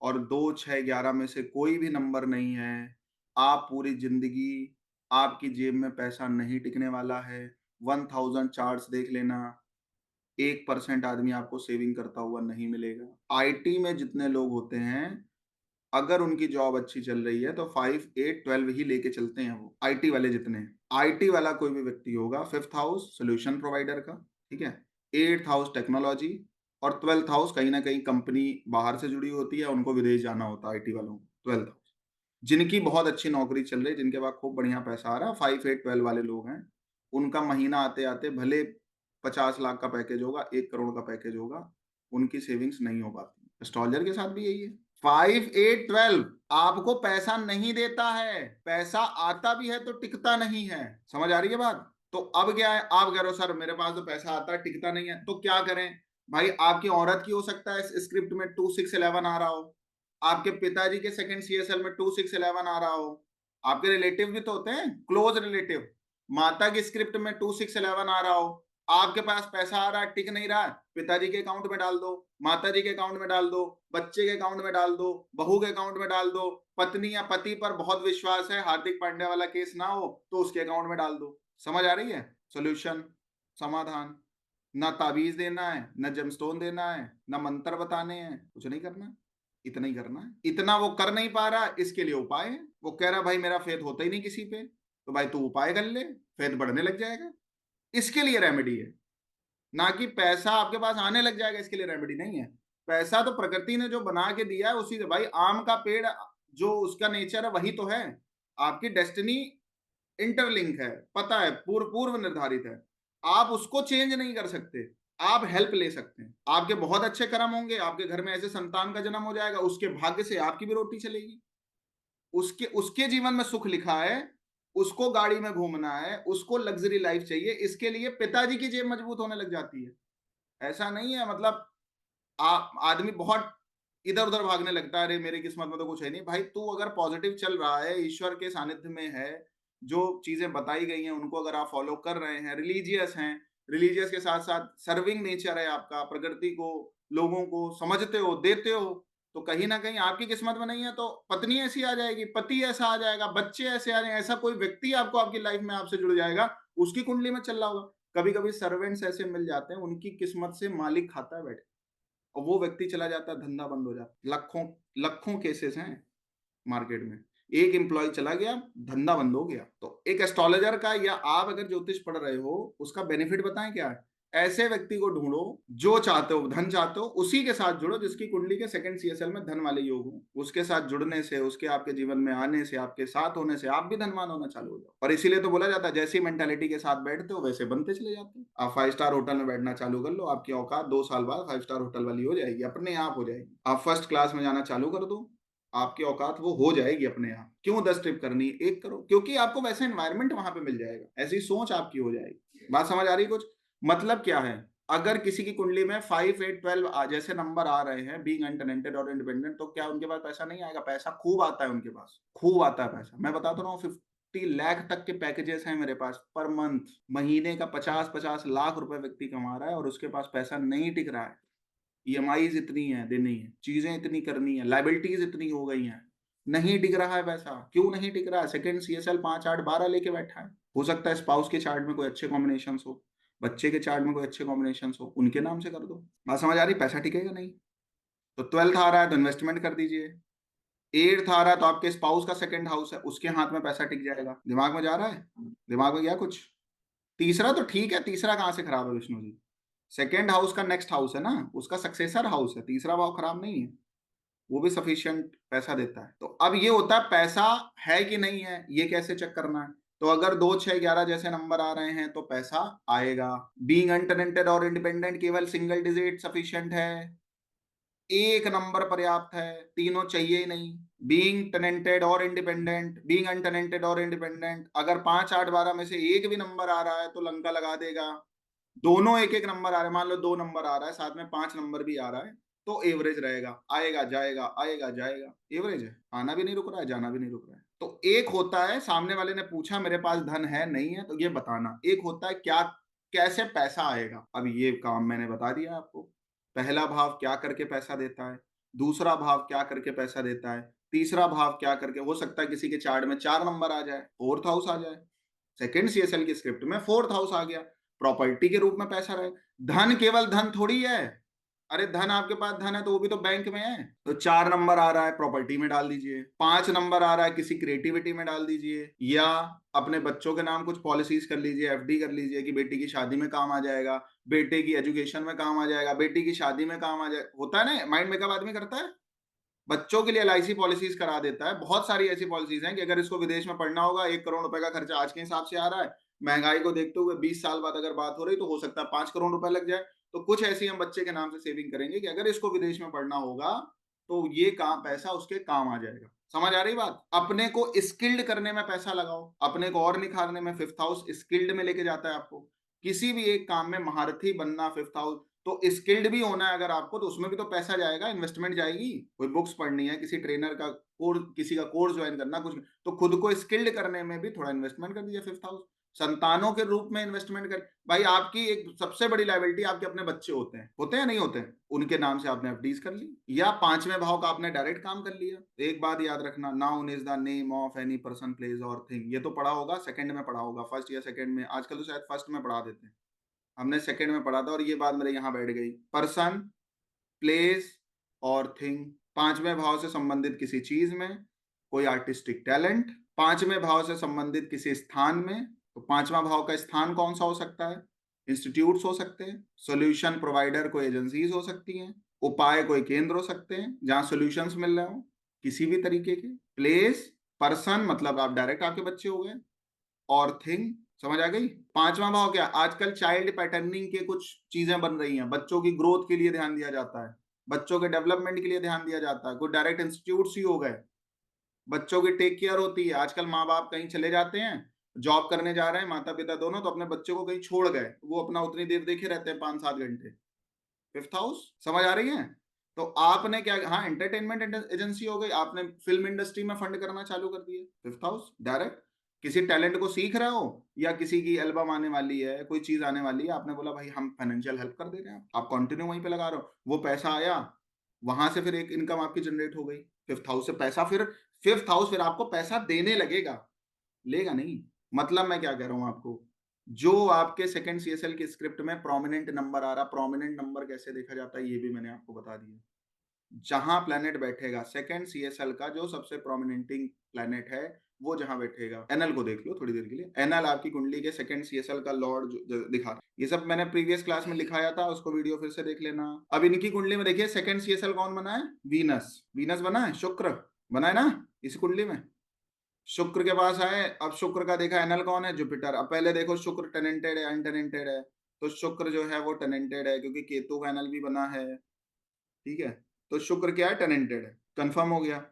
और 2, 6, 11 में से कोई भी नंबर नहीं है, आप पूरी ज़िंदगी आपकी जेब में पैसा नहीं टिकने वाला है। 1000 चार्ट्स देख लेना, 1% आदमी आपको सेविंग करता हुआ नहीं मिलेगा। आईटी में जितने लोग होते हैं, अगर उनकी जॉब अच्छी चल रही है तो 5, 8, 12 ही लेके चलते हैं वो, आईटी वाले जितने हैं। आईटी वाला कोई भी व्यक्ति होगा, 5th हाउस सॉल्यूशन प्रोवाइडर का, ठीक है? 8th हाउस टेक्नोलॉजी, और 12th हाउस कहीं ना कहीं कंपनी बाहर से जुड़ी होती है, उनको विदेश जाना होता है आईटी वालों को। 12th हाउस जिनकी बहुत अच्छी नौकरी चल रही है, जिनके पास खूब बढ़िया पैसा आ रहा है, 5, 8, 12 वाले लोग हैं, उनका महीना आते आते भले 50 लाख का पैकेज होगा, 1 करोड़ का पैकेज होगा, उनकी सेविंग्स नहीं हो पाती। एस्ट्रोलॉजर के साथ भी यही है। 5, 8, 12 आपको पैसा नहीं देता है, पैसा आता भी है तो टिकता नहीं है। समझ आ रही है बात? तो अब क्या है, आप कह रहे हो सर मेरे पास तो पैसा आता है, टिकता नहीं है, तो क्या करें? भाई आपकी औरत की हो सकता है इस स्क्रिप्ट में 2, 6, 11 आ रहा हो, आपके पिताजी के 2nd CSL में 2, 6, 11 आ रहा हो, आपके रिलेटिव भी तो होते हैं, क्लोज रिलेटिव। माता की स्क्रिप्ट में 2, 6, 11 आ रहा हो, आपके पास पैसा आ रहा है, टिक नहीं रहा है, पिताजी के अकाउंट में डाल दो, माता जी के अकाउंट में डाल दो, बच्चे के अकाउंट में डाल दो, बहू के अकाउंट में डाल दो, पत्नी या पति पर बहुत विश्वास है, हार्दिक पांड्या वाला केस ना हो तो उसके अकाउंट में डाल दो। समझ आ रही है? सोल्यूशन, समाधान। ना ताबीज देना है, ना जमस्टोन देना है, ना मंत्र बताने हैं, कुछ नहीं करना है, इतना ही करना है। इतना वो कर नहीं पा रहा, इसके लिए उपाय है। वो कह रहा भाई मेरा फेथ होता ही नहीं किसी पे, तो भाई तू उपाय कर ले, फेथ बढ़ने लग जाएगा। इसके लिए रेमेडी है, ना कि पैसा आपके पास आने लग जाएगा, इसके लिए रेमेडी नहीं है। पैसा तो प्रकृति ने जो बना के दिया है उसी से। भाई आम का पेड़ जो उसका नेचर है वही तो है। आपकी डेस्टिनी इंटरलिंक है, पता है, पूर्व पूर्व निर्धारित है। आप उसको चेंज नहीं कर सकते, आप हेल्प ले सकते हैं। आपके बहुत अच्छे कर्म होंगे, आपके घर में ऐसे संतान का जन्म हो जाएगा, उसके भाग्य से आपकी भी रोटी चलेगी। उसके उसके जीवन में सुख लिखा है, उसको गाड़ी में घूमना है, उसको लग्जरी लाइफ चाहिए, इसके लिए पिताजी की जेब मजबूत होने लग जाती है। ऐसा नहीं है, मतलब आदमी बहुत इधर उधर भागने लगता है, अरे मेरी किस्मत में तो कुछ है नहीं। भाई तू अगर पॉजिटिव चल रहा है, ईश्वर के सानिध्य में है, जो चीजें बताई गई हैं उनको अगर आप फॉलो कर रहे हैं, रिलीजियस हैं, रिलीजियस के साथ साथ सर्विंग नेचर है आपका, प्रकृति को, लोगों को समझते हो, देते हो, तो कहीं ना कहीं आपकी किस्मत में नहीं है तो पत्नी ऐसी आ जाएगी, पति ऐसा आ जाएगा, बच्चे ऐसे आ जाएंगे, ऐसा कोई व्यक्ति आपको आपकी लाइफ में आपसे जुड़ जाएगा, उसकी कुंडली में चल रहा होगा। कभी कभी सर्वेंट्स ऐसे मिल जाते हैं, उनकी किस्मत से मालिक खाता है बैठ, और वो व्यक्ति चला जाता है, धंधा बंद हो जाता है। लाखों लाखों केसेस हैं मार्केट में, एक एम्प्लॉय चला गया, धंधा बंद हो गया। तो एक एस्ट्रोलॉजर का, या आप अगर ज्योतिष पढ़ रहे हो, उसका बेनिफिट बताएं क्या है? ऐसे व्यक्ति को ढूंढो, जो चाहते हो, धन चाहते हो, उसी के साथ जुड़ो जिसकी कुंडली के 2nd CSL में धन वाले योग हो। उसके साथ जुड़ने से, उसके आपके जीवन में आने से, आपके साथ होने से आप भी धनवान होना चालू हो जाओ। और इसीलिए तो बोला जाता है, जैसी मेंटालिटी के साथ बैठते हो वैसे बनते चले जाते हो। आप 5 स्टार होटल में बैठना चालू कर लो, आपकी औकात 2 साल बाद 5 स्टार होटल वाली हो जाएगी, अपने आप हो जाएगी। आप फर्स्ट क्लास में जाना चालू कर दो, आपकी औकात वो हो जाएगी अपने आप। क्यों 10 ट्रिप करनी है, एक करो, क्योंकि आपको वैसा एनवायरनमेंट वहां पे मिल जाएगा, ऐसी सोच आपकी हो जाएगी। बात समझ आ रही है कुछ? मतलब क्या है, अगर किसी की कुंडली में 5, 8, 12 जैसे नंबर आ रहे हैं, बीइंग अनटेनेंटेड और इंडिपेंडेंट, तो क्या उनके पास पैसा नहीं आएगा? पैसा खूब आता है उनके पास, खूब आता है पैसा। मैं बताता रहा हूँ, 50 लाख तक के पैकेजेस हैं मेरे पास पर मंथ। महीने का 50-50 लाख रुपए व्यक्ति कमा रहा है और उसके पास पैसा नहीं टिक रहा है। ईएमआईज इतनी है देनी है, चीजें इतनी करनी है, लाइबिलिटीज इतनी हो गई हैं, नहीं टिक रहा है पैसा। क्यों नहीं टिक रहा है? 2nd CSL 5, 8, 12 लेके बैठा है। हो सकता है स्पाउस के चार्ट में कोई अच्छे कॉम्बिनेशन हो, बच्चे के चार्ट में कोई अच्छे कॉम्बिनेशन हो, उनके नाम से कर दो। बात समझ आ रही? पैसा टिकेगा नहीं। तो 12th आ रहा है तो इन्वेस्टमेंट कर दीजिए, एट्थ आ रहा है तो आपके स्पाउस का सेकंड हाउस है, उसके हाथ में पैसा टिक जाएगा। दिमाग में जा रहा है? दिमाग में गया कुछ? तीसरा तो ठीक है, तीसरा कहाँ से खराब है विष्णु जी? सेकंड हाउस का नेक्स्ट हाउस है ना, उसका सक्सेसर हाउस है, तीसरा भाव खराब नहीं है, वो भी सफिशियंट पैसा देता है। तो अब ये होता है पैसा है कि नहीं है, ये कैसे चेक करना है? तो अगर 2, 6, 11 जैसे नंबर आ रहे हैं तो पैसा आएगा। बीइंग अनटेनेंटेड और इंडिपेंडेंट केवल सिंगल डिजिट सफिशियंट है, एक नंबर पर्याप्त है, तीनों चाहिए ही नहीं। बीइंग टेनेंटेड और इंडिपेंडेंट, बीइंग अनटेनेंटेड और इंडिपेंडेंट, अगर 5, 8, 12 में से एक भी नंबर आ रहा है तो लंका लगा देगा। दोनों एक एक नंबर आ रहे हैं, मान लो 2 नंबर आ रहा है, साथ में 5 नंबर भी आ रहा है, तो एवरेज रहेगा, आएगा जाएगा आएगा जाएगा, एवरेज है, आना भी नहीं रुक रहा है, जाना भी नहीं रुक रहा है। तो एक होता है सामने वाले ने पूछा मेरे पास धन है नहीं है तो ये बताना, एक होता है क्या कैसे पैसा आएगा, अब ये काम मैंने बता दिया आपको। पहला भाव क्या करके पैसा देता है, दूसरा भाव क्या करके पैसा देता है, तीसरा भाव क्या करके, हो सकता है किसी के चार्ट में 4 नंबर आ जाए, फोर्थ हाउस आ जाए, सेकेंड सीएसएल की स्क्रिप्ट में फोर्थ हाउस आ गया, प्रॉपर्टी के रूप में पैसा रहे। धन केवल धन थोड़ी है, अरे धन आपके पास धन है तो वो भी तो बैंक में है, तो 4 नंबर आ रहा है प्रॉपर्टी में डाल दीजिए, 5 नंबर आ रहा है किसी क्रिएटिविटी में डाल दीजिए, या अपने बच्चों के नाम कुछ पॉलिसीज कर लीजिए, एफडी कर लीजिए कि बेटी की शादी में काम आ जाएगा, बेटे की एजुकेशन में काम आ जाएगा, बेटी की शादी में काम आ जाए, होता है ना, माइंड मेकअप आदमी करता है, बच्चों के लिए एलआईसी पॉलिसीज करा देता है। बहुत सारी ऐसी पॉलिसीज हैं कि अगर इसको विदेश में पढ़ना होगा, 1 करोड़ रुपए का खर्चा आज के हिसाब से आ रहा है, महंगाई को देखते हुए 20 साल बाद अगर बात हो रही तो हो सकता है 5 करोड़ रुपए लग जाए। तो कुछ ऐसी हम बच्चे के नाम से सेविंग करेंगे कि अगर इसको विदेश में पढ़ना होगा तो ये काम पैसा उसके काम आ जाएगा। समझ आ रही बात? अपने को स्किल्ड करने में पैसा लगाओ, अपने को और निखारने में फिफ्थ हाउस स्किल्ड में लेके जाता है आपको, किसी भी एक काम में महारथी बनना फिफ्थ हाउस, तो स्किल्ड भी होना है अगर आपको तो उसमें भी तो पैसा जाएगा, इन्वेस्टमेंट जाएगी, कोई बुक्स पढ़नी है, किसी ट्रेनर का कोर्स, किसी का कोर्स ज्वाइन करना, कुछ तो खुद को स्किल्ड करने में भी थोड़ा इन्वेस्टमेंट कर दीजिए फिफ्थ हाउस। संतानों के रूप में इन्वेस्टमेंट कर, भाई आपकी एक सबसे बड़ी लायबिलिटी आपके अपने बच्चे होते हैं या नहीं होते हैं, उनके नाम से आपने एफडीज कर ली, या 5वें भाव का आपने डायरेक्ट काम कर लिया। एक बात याद रखना, noun is the name of any person place और थिंग, ये तो पढ़ा होगा, सेकंड में पढ़ा होगा, फर्स्ट या सेकंड में, आजकल तो शायद फर्स्ट में पढ़ा देते हैं, हमने सेकंड में पढ़ा था और ये बात मेरे यहाँ बैठ गई। पर्सन, प्लेस और थिंग, 5वें भाव से संबंधित किसी चीज में, कोई आर्टिस्टिक टैलेंट, 5वें भाव से संबंधित किसी स्थान में, तो 5वां भाव का स्थान कौन सा हो सकता है? इंस्टीट्यूट्स हो सकते हैं, सोल्यूशन प्रोवाइडर कोई एजेंसीज हो सकती हैं, उपाय कोई केंद्र हो सकते हैं जहां सॉल्यूशंस मिल रहे हो किसी भी तरीके के। प्लेस, पर्सन मतलब आप डायरेक्ट आपके बच्चे हो गए, और थिंग, समझ आ गई? 5वां भाव क्या, आजकल चाइल्ड पैटर्निंग के कुछ चीजें बन रही हैं, बच्चों की ग्रोथ के लिए ध्यान दिया जाता है, बच्चों के डेवलपमेंट के लिए ध्यान दिया जाता है, कुछ डायरेक्ट इंस्टीट्यूट ही हो गए, बच्चों की टेक केयर होती है। आजकल माँ बाप कहीं चले जाते हैं, जॉब करने जा रहे हैं माता पिता दोनों, तो अपने बच्चों को कहीं छोड़ गए, वो अपना उतनी देर देखे रहते हैं 5-7 घंटे। फिफ्थ हाउस, समझ आ रही है? तो आपने क्या, हाँ एंटरटेनमेंट एजेंसी हो गई, आपने फिल्म इंडस्ट्री में फंड करना चालू कर दिए, फिफ्थ हाउस डायरेक्ट। किसी टैलेंट को सीख रहे हो, या किसी की एल्बम आने वाली है, कोई चीज आने वाली है, आपने बोला भाई हम फाइनेंशियल हेल्प कर दे रहे हैं, आप कंटिन्यू वहीं पे लगा रहे हो, वो पैसा आया, वहां से फिर एक इनकम आपकी जनरेट हो गई, फिफ्थ हाउस से पैसा, फिर फिफ्थ हाउस फिर आपको पैसा देने लगेगा, लेगा नहीं। मतलब मैं क्या कह रहा हूं आपको, जो आपके सेकंड सीएसएल की स्क्रिप्ट में प्रोमिनेंट नंबर आ रहा, प्रोमिनेंट नंबर कैसे देखा जाता है ये भी मैंने आपको बता दिया। जहां प्लेनेट बैठेगा सेकंड सीएसएल का, जो सबसे प्रोमिनेंटिंग प्लेनेट है वो जहां बैठेगा, एनएल को देख लो थोड़ी देर के लिए, एनएल आपकी कुंडली के सेकंड सीएसएल का लॉर्ड दिखा रहा है। ये सब मैंने प्रीवियस क्लास में लिखाया था, उसको वीडियो फिर से देख लेना। अब इनकी कुंडली में देखिए सेकंड सीएसएल कौन बना है, वीनस, वीनस बना है, शुक्र बना है ना इस कुंडली में, शुक्र के पास आए। अब शुक्र का देखा एनएल कौन है, जुपिटर। अब पहले देखो शुक्र टेनेंटेड है अनटेनेंटेड है, तो शुक्र जो है वो टेनेंटेड है क्योंकि केतु का एनएल भी बना है, ठीक है, तो शुक्र क्या है, टेनेंटेड है, कंफर्म हो गया।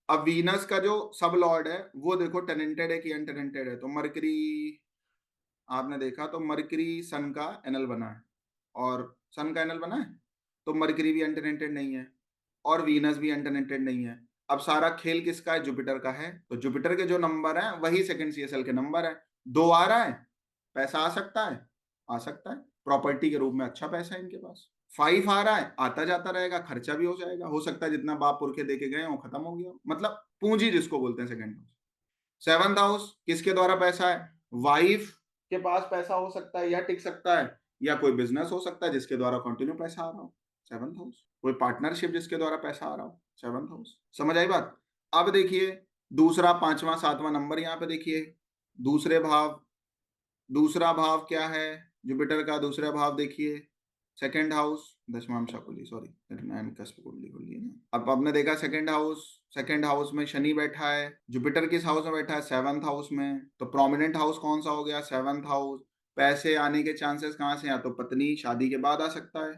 अब वीनस का जो सब लॉर्ड है वो देखो टेनेंटेड है कि अनटेनेंटेड है, तो मरकरी, आपने देखा तो मरकरी सन का एनएल बना है, और सन का एनएल बना है, तो मरकरी भी अनटेनेंटेड नहीं है और वीनस भी अनटेनेंटेड नहीं है। अब सारा खेल किसका है, जुपिटर का है, तो जुपिटर के जो नंबर है वही सेकंड सीएसएल के नंबर है। 2 आ रहा है, पैसा आ सकता है, आ सकता है, प्रॉपर्टी के रूप में अच्छा पैसा है इनके पास। 5 आ रहा है, आता जाता रहेगा, खर्चा भी हो जाएगा, हो सकता है जितना बाप पुरखे दे के गए हो खत्म हो गया हो। मतलब पूंजी जिसको बोलते हैं सेकंड हाउस। 7th हाउस किसके द्वारा पैसा है, वाइफ के पास पैसा हो सकता है या टिक सकता है, या कोई बिजनेस हो सकता है जिसके द्वारा कंटिन्यू पैसा आ रहा हो, 7th हाउस, कोई पार्टनरशिप जिसके द्वारा पैसा आ रहा हो, 7th हाउस। समझ आई बात? अब देखिए दूसरा, पांचवा, सातवां नंबर यहाँ पे देखिए, दूसरे भाव, दूसरा भाव क्या है जुपिटर का? दूसरा भाव देखिए, सेकंड हाउस, दशमांशा कुंडली, सॉरी कस्प कुंडली खुली है ना। अब आपने देखा सेकंड हाउस, सेकंड हाउस में शनि बैठा है, जुपिटर किस हाउस में बैठा है? सेवंथ हाउस में। तो प्रोमिनेंट हाउस कौन सा हो गया? Seventh house. पैसे आने के चांसेस कहाँ से? या तो पत्नी शादी के बाद आ सकता है,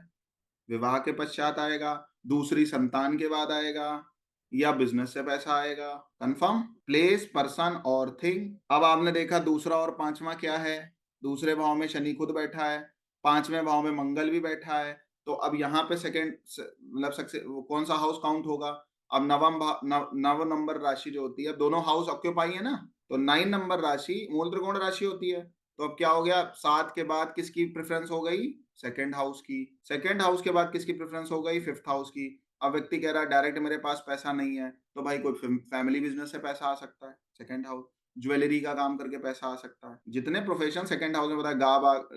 विवाह के पश्चात आएगा, दूसरी संतान के बाद आएगा, या बिजनेस से पैसा आएगा। कंफर्म? प्लेस, पर्सन और थिंग। अब आपने देखा दूसरा और पांचवा क्या है? दूसरे भाव में शनि खुद बैठा है, पांचवें भाव में मंगल भी बैठा है। तो अब यहाँ पे सेकेंड मतलब सक्सेस कौन सा हाउस काउंट होगा? अब नवम भाव, नव नंबर राशि जो होती है, दोनों हाउस ऑक्यूपाई है ना, तो 9 नंबर राशि मूल त्रिकोण राशि होती है। तो अब क्या हो गया? 7 के बाद किसकी प्रेफरेंस हो गई? सेकेंड हाउस की। सेकेंड हाउस के बाद किसकी प्रेफरेंस हो गई? फिफ्थ हाउस की। अब व्यक्ति कह रहा है डायरेक्ट मेरे पास पैसा नहीं है, तो भाई कोई फैमिली बिजनेस से पैसा आ सकता है, सेकेंड हाउस। ज्वेलरी का काम करके पैसा आ सकता है, जितने प्रोफेशन सेकेंड हाउस में, बताया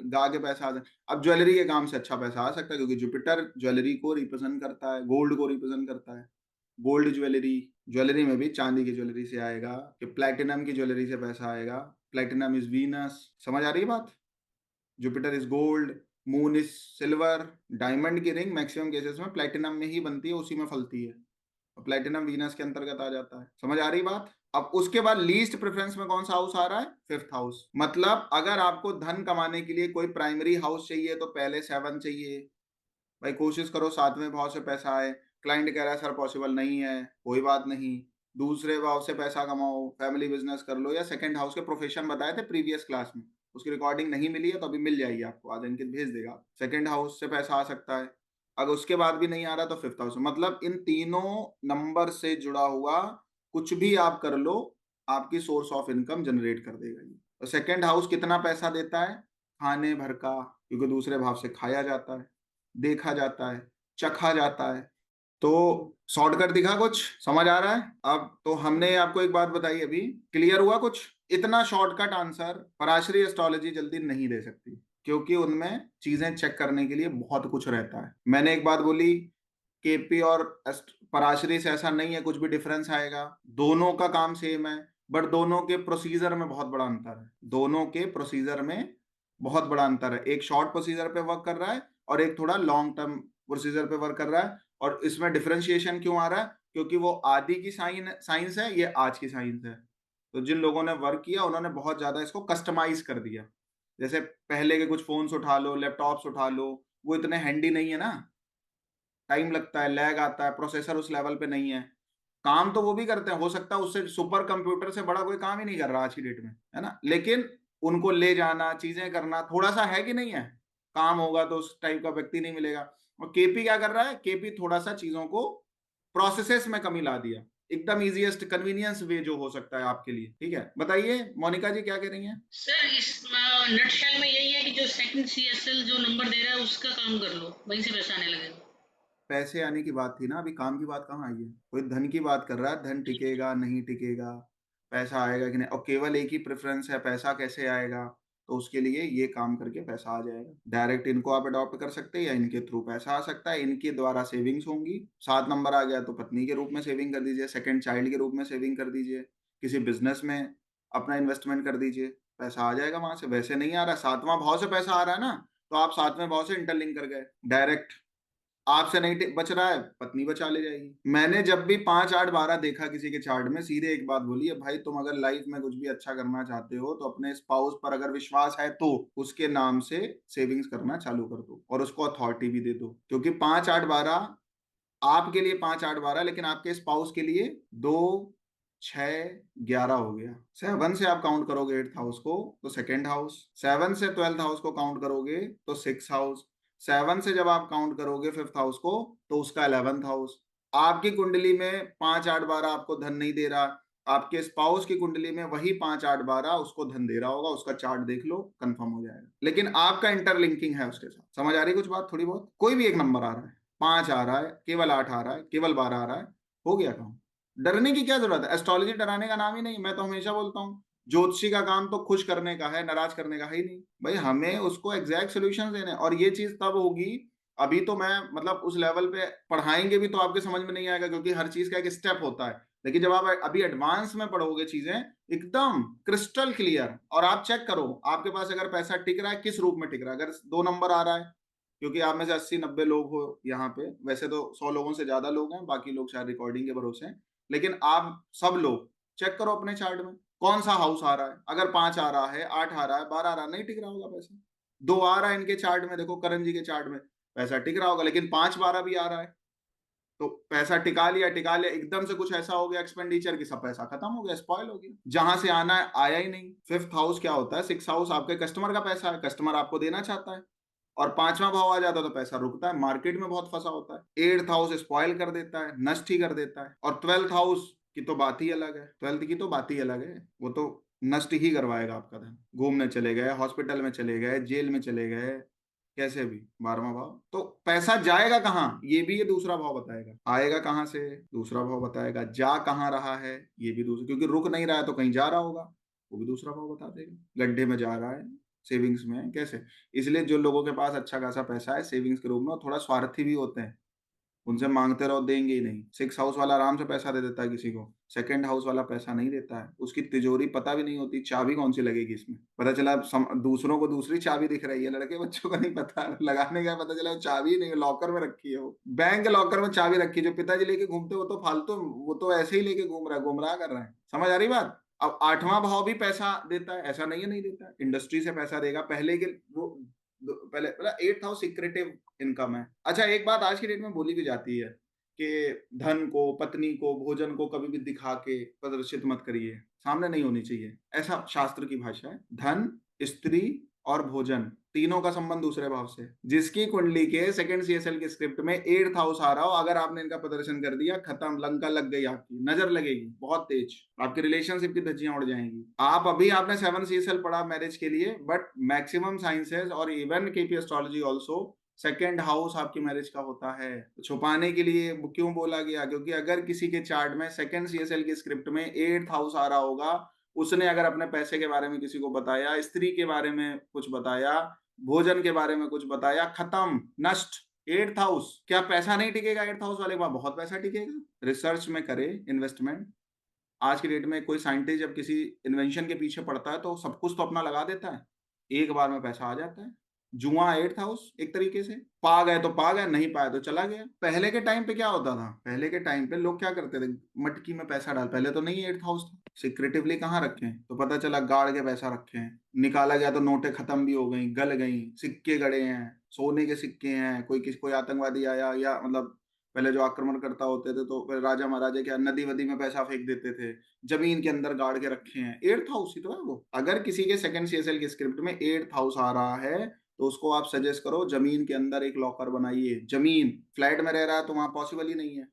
गा के पैसा आ सकता। अब ज्वेलरी के काम से अच्छा पैसा आ सकता है, क्योंकि जुपिटर ज्वेलरी को रिप्रेजेंट करता है, गोल्ड को रिप्रेजेंट करता है। गोल्ड ज्वेलरी, ज्वेलरी में भी चांदी की ज्वेलरी से आएगा कि प्लेटिनम की ज्वेलरी से पैसा आएगा? Platinum is Venus. समझ आ रही है बात? Jupiter is gold, moon is silver. Diamond की रिंग मैक्सिमम केसेस में प्लेटिनम में ही बनती है, उसी में फलती है, और प्लेटिनम वीनस के अंतर्गत आ जाता है। समझ आ रही बात? अब उसके बाद लीस्ट प्रेफरेंस में कौन सा हाउस आ रहा है? Fifth house. मतलब अगर आपको धन कमाने के लिए कोई प्राइमरी हाउस चाहिए तो पहले 7 चाहिए। भाई कोशिश करो 7वें भाव से पैसा आए। क्लाइंट कह रहा है सर पॉसिबल नहीं है, कोई बात नहीं, दूसरे भाव से पैसा कमाओ, फैमिली बिजनेस कर लो, या सेकंड हाउस के प्रोफेशन बताए थे प्रीवियस क्लास में, उसकी रिकॉर्डिंग नहीं मिली है तो अभी मिल जाएगी आपको, आज इनके भेज देगा। सेकंड हाउस से पैसा आ सकता है। अगर उसके बाद भी नहीं आ रहा तो फिफ्थ हाउस। मतलब इन तीनों नंबर से जुड़ा हुआ कुछ भी आप कर लो, आपकी सोर्स ऑफ इनकम जनरेट कर देगा ये। और सेकंड हाउस कितना पैसा देता है? खाने भर का, क्योंकि दूसरे भाव से खाया जाता है, देखा जाता है, चखा जाता है। तो शॉर्टकट दिखा? कुछ समझ आ रहा है? अब तो हमने आपको एक बात बताई, अभी क्लियर हुआ कुछ? इतना शॉर्टकट आंसर पराशरी एस्ट्रोलॉजी जल्दी नहीं दे सकती, क्योंकि उनमें चीजें चेक करने के लिए बहुत कुछ रहता है। मैंने एक बात बोली, केपी और पराशरी से ऐसा नहीं है कुछ भी डिफरेंस आएगा, दोनों का काम सेम है, बट दोनों के प्रोसीजर में बहुत बड़ा अंतर है। दोनों के प्रोसीजर में बहुत बड़ा अंतर है, एक शॉर्ट प्रोसीजर पे वर्क कर रहा है और एक थोड़ा लॉन्ग टर्म प्रोसीजर पे वर्क कर रहा है। और इसमें डिफरेंशिएशन क्यों आ रहा है? क्योंकि वो आदि की साइंस है, ये आज की साइंस है। तो जिन लोगों ने वर्क किया उन्होंने बहुत ज्यादा इसको कस्टमाइज कर दिया। जैसे पहले के कुछ फोन्स उठा लो, लैपटॉप्स उठा लो, वो इतने हैंडी नहीं है ना, टाइम लगता है, लैग आता है, प्रोसेसर उस लेवल पे नहीं है। काम तो वो भी करते हैं, हो सकता है उससे सुपर कंप्यूटर से बड़ा कोई काम ही नहीं कर रहा आज की डेट में, है ना, लेकिन उनको ले जाना, चीजें करना थोड़ा सा है कि नहीं है, काम होगा तो उस टाइप का व्यक्ति नहीं मिलेगा। और केपी क्या कर रहा है? केपी थोड़ा सा चीजों को प्रोसेसेस में कमी ला दिया, एकदम इजीएस्ट कन्वीनियंस वे जो हो सकता है आपके लिए। ठीक है, बताइए मोनिका जी क्या कह रही हैं? सर इस नटशेल में यही है कि जो सेकंड सीएसएल जो नंबर दे रहा है उसका काम कर लो, वहीं से पैसा आने लगेगा। पैसे आने की बात थी ना, अभी काम की बात कहाँ आई है? कोई धन की बात कर रहा है, धन टिकेगा नहीं टिकेगा, पैसा आएगा कि नहीं, और केवल एक ही प्रेफरेंस है, पैसा कैसे आएगा? तो उसके लिए ये काम करके पैसा आ जाएगा। डायरेक्ट इनको आप अडॉप्ट कर सकते हैं, या इनके थ्रू पैसा आ सकता है, इनके द्वारा सेविंग्स होंगी। 7 नंबर आ गया तो पत्नी के रूप में सेविंग कर दीजिए, सेकंड चाइल्ड के रूप में सेविंग कर दीजिए, किसी बिजनेस में अपना इन्वेस्टमेंट कर दीजिए, पैसा आ जाएगा वहां से। वैसे नहीं आ रहा, 7वां भाव से पैसा आ रहा है ना, तो आप 7वें भाव से इंटरलिंक कर गए डायरेक्ट, आपसे नहीं बच रहा है, पत्नी बचा ले जाएगी। मैंने जब भी 5 8 12 देखा किसी के चार्ट में, सीधे एक बात बोली है, भाई तुम अगर लाइफ में कुछ भी अच्छा करना चाहते हो तो अपने स्पाउस पर अगर विश्वास है तो उसके नाम से सेविंग्स करना चालू कर दो, और उसको अथॉरिटी भी दे दो। क्योंकि 5 8 12 आपके लिए 5 8 12, लेकिन आपके स्पाउस के लिए 2 6 11 हो गया। 7 से आप काउंट करोगे 8th हाउस को तो सेकेंड हाउस, 7 से 12th हाउस को काउंट करोगे तो 6th हाउस, 7 से जब आप काउंट करोगे 5th हाउस को तो उसका 11th हाउस। आपकी कुंडली में 5 8 12 आपको धन नहीं दे रहा, आपके स्पाउस की कुंडली में वही 5 8 12 उसको धन दे रहा होगा, उसका चार्ट देख लो, कंफर्म हो जाएगा। लेकिन आपका इंटरलिंकिंग है उसके साथ। समझ आ रही कुछ बात? थोड़ी बहुत, कोई भी एक नंबर आ रहा है, 5 आ रहा है, केवल 8 आ रहा है, केवल 12 आ रहा है, हो गया काम। डरने की क्या जरूरत है? एस्ट्रोलॉजी डराने का नाम ही नहीं। मैं तो हमेशा बोलता हूँ ज्योतिषी का काम तो खुश करने का है, नाराज करने का है ही नहीं। भाई हमें उसको एग्जैक्ट सोल्यूशन देने हैं, और ये चीज तब होगी, अभी तो मैं मतलब उस लेवल पे पढ़ाएंगे भी तो आपके समझ में नहीं आएगा, क्योंकि हर चीज का एक स्टेप होता है। लेकिन जब आप अभी एडवांस में पढ़ोगे चीजें एकदम क्रिस्टल क्लियर, और आप चेक करो आपके पास अगर पैसा टिक रहा है किस रूप में टिक रहा है। अगर 2 नंबर आ रहा है, क्योंकि आप में से 80-90 लोग हो यहाँ पे, वैसे तो 100 लोगों से ज्यादा लोग हैं, बाकी लोग शायद रिकॉर्डिंग के भरोसे हैं, लेकिन आप सब लोग चेक करो अपने चार्ट में कौन सा हाउस आ रहा है। अगर 5 आ रहा है, 8 आ रहा है, 12 आ रहा है, नहीं टिक रहा होगा पैसा। 2 आ रहा है इनके चार्ट में, देखो करण जी के चार्ट में पैसा टिक रहा होगा, लेकिन 5-12 भी आ रहा है तो पैसा टिका लिया, एकदम से कुछ ऐसा हो गया एक्सपेंडिचर की सब पैसा खत्म हो गया, स्पॉइल हो गया, जहां से आना है आया ही नहीं। फिफ्थ हाउस क्या होता है? सिक्स हाउस आपके कस्टमर का पैसा है, कस्टमर आपको देना चाहता है, और पांचवा भाव आ जाता है तो पैसा रुकता है, मार्केट में बहुत फंसा होता है। एट्थ हाउस स्पॉइल कर देता है, नष्ट ही कर देता है, और ट्वेल्थ हाउस की तो बात ही अलग है, ट्वेल्थ की तो बात ही अलग है, वो तो नष्ट ही करवाएगा आपका धन। घूमने चले गए, हॉस्पिटल में चले गए, जेल में चले गए, कैसे भी। 12वां भाव तो पैसा जाएगा कहाँ, ये भी ये दूसरा भाव बताएगा, आएगा कहाँ से दूसरा भाव बताएगा, जा कहाँ रहा है ये भी दूसरा, क्योंकि रुक नहीं रहा है तो कहीं जा रहा होगा, वो भी दूसरा भाव बता देगा। गड्ढे में जा रहा है, सेविंग्स में है, कैसे। इसलिए जो लोगों के पास अच्छा खासा पैसा है सेविंग्स के रूप में, वो थोड़ा स्वार्थी भी होते हैं, उनसे मांगते रहो देंगे ही नहीं। सिक्स हाउस वाला आराम से पैसा दे देता है किसी को, सेकंड हाउस वाला पैसा नहीं देता है, उसकी तिजोरी पता भी नहीं होती, चाबी कौन सी लगेगी इसमें, पता चला दूसरों को दूसरी चाबी दिख रही है, लड़के बच्चों को नहीं पता लगाने का, पता चला वो चाबी नहीं, लॉकर में रखी है, वो बैंक के लॉकर में चाबी रखी है, जो पिताजी लेके घूमते वो तो फालतू, वो तो ऐसे ही लेके घूम रहा है, गुमराह कर रहा है। समझ आ रही बात? अब आठवां भाव भी पैसा देता है, ऐसा नहीं है नहीं देता है, इंडस्ट्री से पैसा देगा पहले के वो, पहले मतलब एट्थ हाउस सिक्रेटिव इनकम है। अच्छा एक बात आज की डेट में बोली भी जाती है कि धन को, पत्नी को, भोजन को कभी भी दिखा के प्रदर्शित मत करिए, सामने नहीं होनी चाहिए, ऐसा शास्त्र की भाषा है। धन, स्त्री और भोजन तीनों का संबंध दूसरे भाव से। जिसकी कुंडली के सेकंड सीएसएल के स्क्रिप्ट में एट्थ हाउस आ रहा हो, अगर आपने इनका प्रदर्शन कर दिया, खत्म, लंका लग गई, आपकी नजर लगेगी बहुत तेज, आपकी रिलेशनशिप की धज्जियां उड़ जाएंगी। आप अभी आपने 7 सीएसएल पढ़ा मैरिज के लिए, बट मैक्सिमम साइंसेस और even KP astrology also second house आपकी मैरिज का होता है। छुपाने के लिए क्यों बोला गया? क्योंकि अगर किसी के चार्ट में सेकंड सीएसएल की स्क्रिप्ट में एट्थ हाउस आ रहा होगा, उसने अगर अपने पैसे के बारे में किसी को बताया, स्त्री के बारे में कुछ बताया, भोजन के बारे में कुछ बताया, खत्म, नष्ट। एट्थ हाउस, क्या पैसा नहीं टिकेगा एट्थ हाउस वाले के पास? बहुत पैसा टिकेगा। रिसर्च में करे इन्वेस्टमेंट। आज की डेट में कोई साइंटिस्ट जब किसी इन्वेंशन के पीछे पड़ता है तो सब कुछ तो अपना लगा देता है, एक बार में पैसा आ जाता है। जुआ एट्थ हाउस एक तरीके से, पा गए तो पा गए, नहीं पाए तो चला गया। पहले के टाइम पे क्या होता था? पहले के टाइम पे लोग क्या करते थे? मटकी में पैसा डाल, पहले तो नहीं एट्थ हाउस था, सिक्रेटिवली कहाँ रखे, तो पता चला गाड़ के पैसा रखे हैं, निकाला गया तो नोटें खत्म भी हो गई, गल गई, सिक्के गड़े हैं, सोने के सिक्के हैं, कोई आतंकवादी आया, या मतलब पहले जो आक्रमणकर्ता होते थे तो फिर राजा महाराजा क्या नदी वदी में पैसा फेंक देते थे, जमीन के अंदर गाड़ के रखे हैं। एट्थ हाउस ही तो है वो। अगर किसी के सेकंड सीएसएल की स्क्रिप्ट में एट्थ हाउस आ रहा है तो उसको आप सजेस्ट करो जमीन के अंदर एक लॉकर बनाइए। जमीन, फ्लैट में रह रहा है तो वहां पॉसिबल ही नहीं है।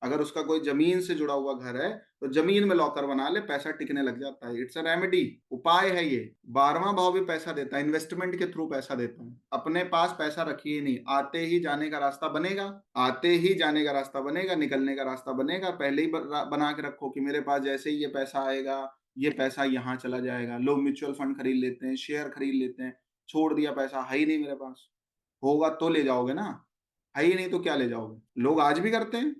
अगर उसका कोई जमीन से जुड़ा हुआ घर है तो जमीन में लॉकर बना ले, पैसा टिकने लग जाता है। इट्स अ रेमेडी, उपाय है ये। 12वां भाव भी पैसा देता है, इन्वेस्टमेंट के थ्रू पैसा देता है। अपने पास पैसा रखिए नहीं, आते ही जाने का रास्ता बनेगा, आते ही जाने का रास्ता बनेगा, निकलने का रास्ता बनेगा। पहले ही बना के रखो कि मेरे पास जैसे ही ये पैसा आएगा ये पैसा यहाँ चला जाएगा। लोग म्यूचुअल फंड खरीद लेते हैं, शेयर खरीद लेते हैं, छोड़ दिया, पैसा है ही नहीं मेरे पास। होगा तो ले जाओगे ना, है ही नहीं तो क्या ले जाओगे? लोग आज भी करते हैं,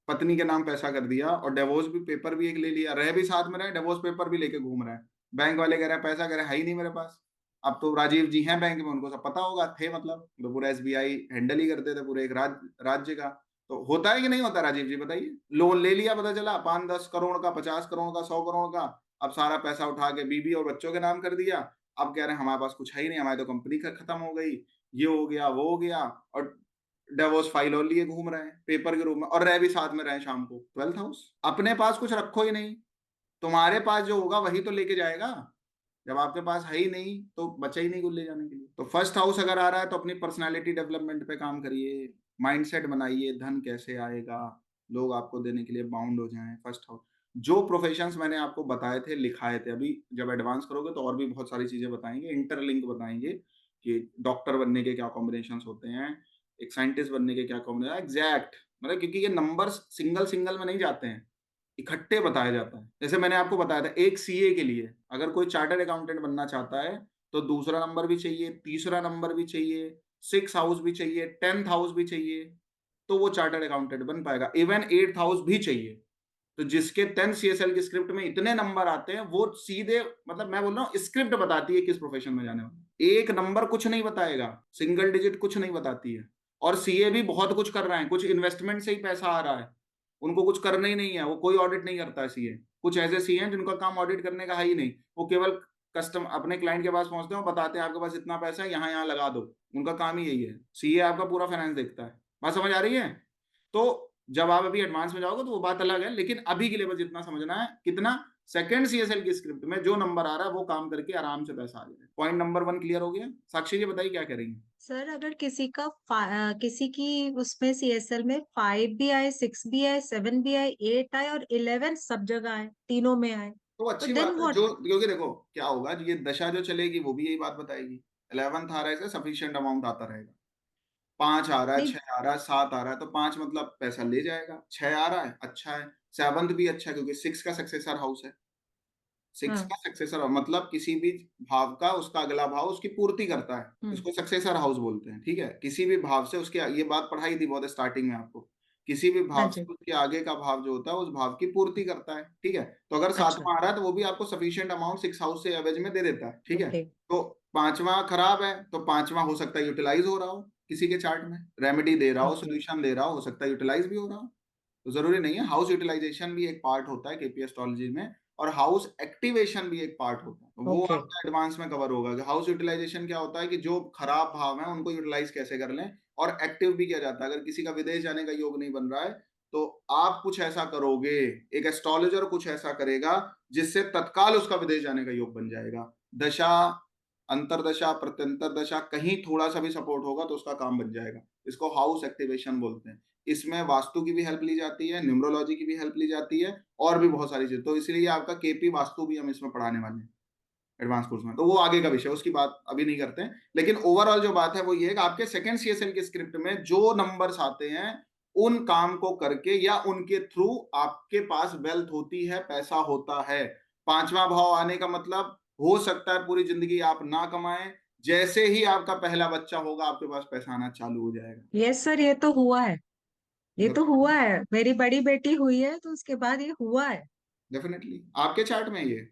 पत्नी के नाम पैसा कर दिया और डिवोर्स भी पेपर भी एक ले लिया, रह भी साथ में रहे, डिवोर्स पेपर भी लेके घूम रहे हैं। बैंक वाले कह रहे हैं पैसा, कह रहे हैं है ही नहीं मेरे पास। अब तो राजीव जी हैं बैंक में, उनको सब पता होगा, थे मतलब, तो पूरा एसबीआई हैंडल ही करते थे पूरे एक राज्य का। तो होता है कि नहीं होता राजीव जी बताइए? लोन ले लिया, पता चला 5-10 करोड़ का, 50 करोड़ का, 100 करोड़ का, अब सारा पैसा उठा के बीबी और बच्चों के नाम कर दिया। अब कह रहे हैं हमारे पास कुछ है ही नहीं, हमारी तो कंपनी खत्म हो गई, ये हो गया वो हो गया, और डिवोर्स फाइल और लिए घूम रहे हैं पेपर के रूप में, और रह भी साथ में रहे शाम को। ट्वेल्थ हाउस, अपने पास कुछ रखो ही नहीं, तुम्हारे पास जो होगा वही तो लेके जाएगा। जब आपके पास है ही नहीं तो बचा ही नहीं कुछ ले जाने के लिए। तो फर्स्ट हाउस अगर आ रहा है तो अपनी पर्सनालिटी डेवलपमेंट पे काम करिए, माइंडसेट बनाइए, धन कैसे आएगा, लोग आपको देने के लिए बाउंड हो जाएं। फर्स्ट हाउस, जो प्रोफेशंस मैंने आपको बताए थे, लिखाए थे, अभी जब एडवांस करोगे तो और भी बहुत सारी चीजें बताएंगे, इंटरलिंक बताएंगे कि डॉक्टर बनने के क्या कॉम्बिनेशन होते हैं, एक साइंटिस्ट बनने के क्या कॉम्बिनेशन एग्जैक्ट, मतलब क्योंकि ये नंबर सिंगल सिंगल में नहीं जाते हैं, इकट्ठे बताया जाता है। जैसे मैंने आपको बताया था एक सीए के लिए अगर कोई चार्टर्ड अकाउंटेंट बनना चाहता है तो दूसरा नंबर भी चाहिए, तीसरा नंबर भी चाहिए, सिक्स हाउस भी चाहिए, 10th हाउस भी चाहिए, तो वो चार्टर्ड अकाउंटेंट बन पाएगा। इवन 8th हाउस भी चाहिए तो जिसके 10 सीएसएल की स्क्रिप्ट में इतने नंबर आते हैं वो सीधे, मतलब मैं बोल रहा हूँ स्क्रिप्ट बताती है किस प्रोफेशन में जाने वाला, एक नंबर कुछ नहीं बताएगा, सिंगल डिजिट कुछ नहीं बताती है। और सीए भी बहुत कुछ कर रहे हैं, कुछ इन्वेस्टमेंट से ही पैसा आ रहा है, उनको कुछ करना ही नहीं है, वो कोई ऑडिट नहीं करता है सीए। कुछ ऐसे सीए हैं जिनका काम ऑडिट करने का है ही नहीं, वो केवल कस्टम अपने क्लाइंट के पास पहुंचते हैं और बताते हैं आपके पास इतना पैसा है, यहाँ यहाँ लगा दो। उनका काम ही यही है। सीए आपका पूरा फाइनेंस देखता है। बात समझ आ रही है? तो जब आप अभी एडवांस में जाओगे तो वो बात अलग है, लेकिन अभी के लिए बस इतना समझना है, कितना सेकंड सीएसएल की स्क्रिप्ट में जो नंबर आ रहा है वो काम करके आराम से पैसा आ जाए। पॉइंट नंबर 1 क्लियर हो गया? साक्षी जी बताइए क्या कह रही है? सर अगर किसी की उसमें सीएसएल में 5 भी आए, 6 भी आए, 7 भी आए, 8 आए और 11 सब जगह आए, तीनों में आए, तो तो अच्छी देन बात है, व्हाट? जो क्योंकि देखो क्या होगा, ये दशा जो चलेगी वो भी यही बात बताएगी। 11th आ रहा है, सफिशियंट अमाउंट आता रहेगा। 5 आ रहा है, नहीं। 6 आ रहा है, 7 आ रहा है, तो 5 मतलब पैसा ले जाएगा। 6 आ रहा है, अच्छा है। 7th भी अच्छा है क्योंकि 6 का सक्सेसर हाउस है। 6 हाँ। का सक्सेसर मतलब किसी भी भाव का उसका अगला भाव उसकी पूर्ति करता है, हम्म। इसको सक्सेसर हाउस बोलते हैं। ठीक है, किसी भी भाव से उसके, ये बात पढ़ाई थी बहुत स्टार्टिंग में आपको, किसी भी हाँ भाव जी। से उसके आगे का भाव जो होता है उस भाव की पूर्ति करता है। ठीक है, तो अगर अच्छा। 7वां आ रहा है तो वो भी आपको सफिशियंट अमाउंट 6 हाउस से एवरेज में दे देता है। ठीक है, ओके। तो 5वां खराब है तो 5वां हो सकता है यूटिलाइज हो रहा हो, किसी के चार्ट में रेमेडी दे रहा हो, ओके। सोल्यूशन दे रहा हो सकता है यूटिलाइज भी हो रहा हो। तो जरूरी नहीं है, हाउस यूटिलाइजेशन भी एक पार्ट होता है केपी एस्ट्रोलॉजी में, और हाउस एक्टिवेशन भी एक पार्ट होता है। वो ओके। आपका एडवांस में कवर होगा कि हाउस यूटिलाइजेशन क्या होता है कि जो खराब भाव है उनको यूटिलाइज कैसे कर लें, और एक्टिव भी किया जाता है। अगर किसी का विदेश जाने का योग नहीं बन रहा है तो आप कुछ ऐसा करोगे, एक एस्ट्रोलॉजर कुछ ऐसा करेगा जिससे तत्काल उसका विदेश जाने का योग बन जाएगा। दशा, अंतरदशा, प्रत्यंतर दशा कहीं थोड़ा सा भी सपोर्ट होगा तो उसका काम बन जाएगा। इसको हाउस एक्टिवेशन बोलते हैं। इसमें वास्तु की भी हेल्प ली जाती है, न्यूमरोलॉजी की भी हेल्प ली जाती है, और भी बहुत सारी चीज। तो इसलिए आपका केपी वास्तु भी हम इसमें पढ़ाने वाले हैं एडवांस कोर्स में, तो वो आगे का विषय, उसकी बात अभी नहीं करते हैं। लेकिन ओवरऑल जो बात है वो ये है कि आपके सेकंड सीएसएल की स्क्रिप्ट में जो नंबर्स आते हैं उन काम को करके या उनके थ्रू आपके पास वेल्थ होती है, पैसा होता है। 5वां भाव आने का मतलब हो सकता है पूरी जिंदगी आप ना कमाएं, जैसे ही आपका पहला बच्चा होगा आपके पास पैसा आना चालू हो जाएगा। यस सर, ये तो हुआ है। ये तो हुआ है, मेरी बड़ी बेटी हुई है तो उसके बाद ये हुआ है। डेफिनेटली आपके चार्ट में ये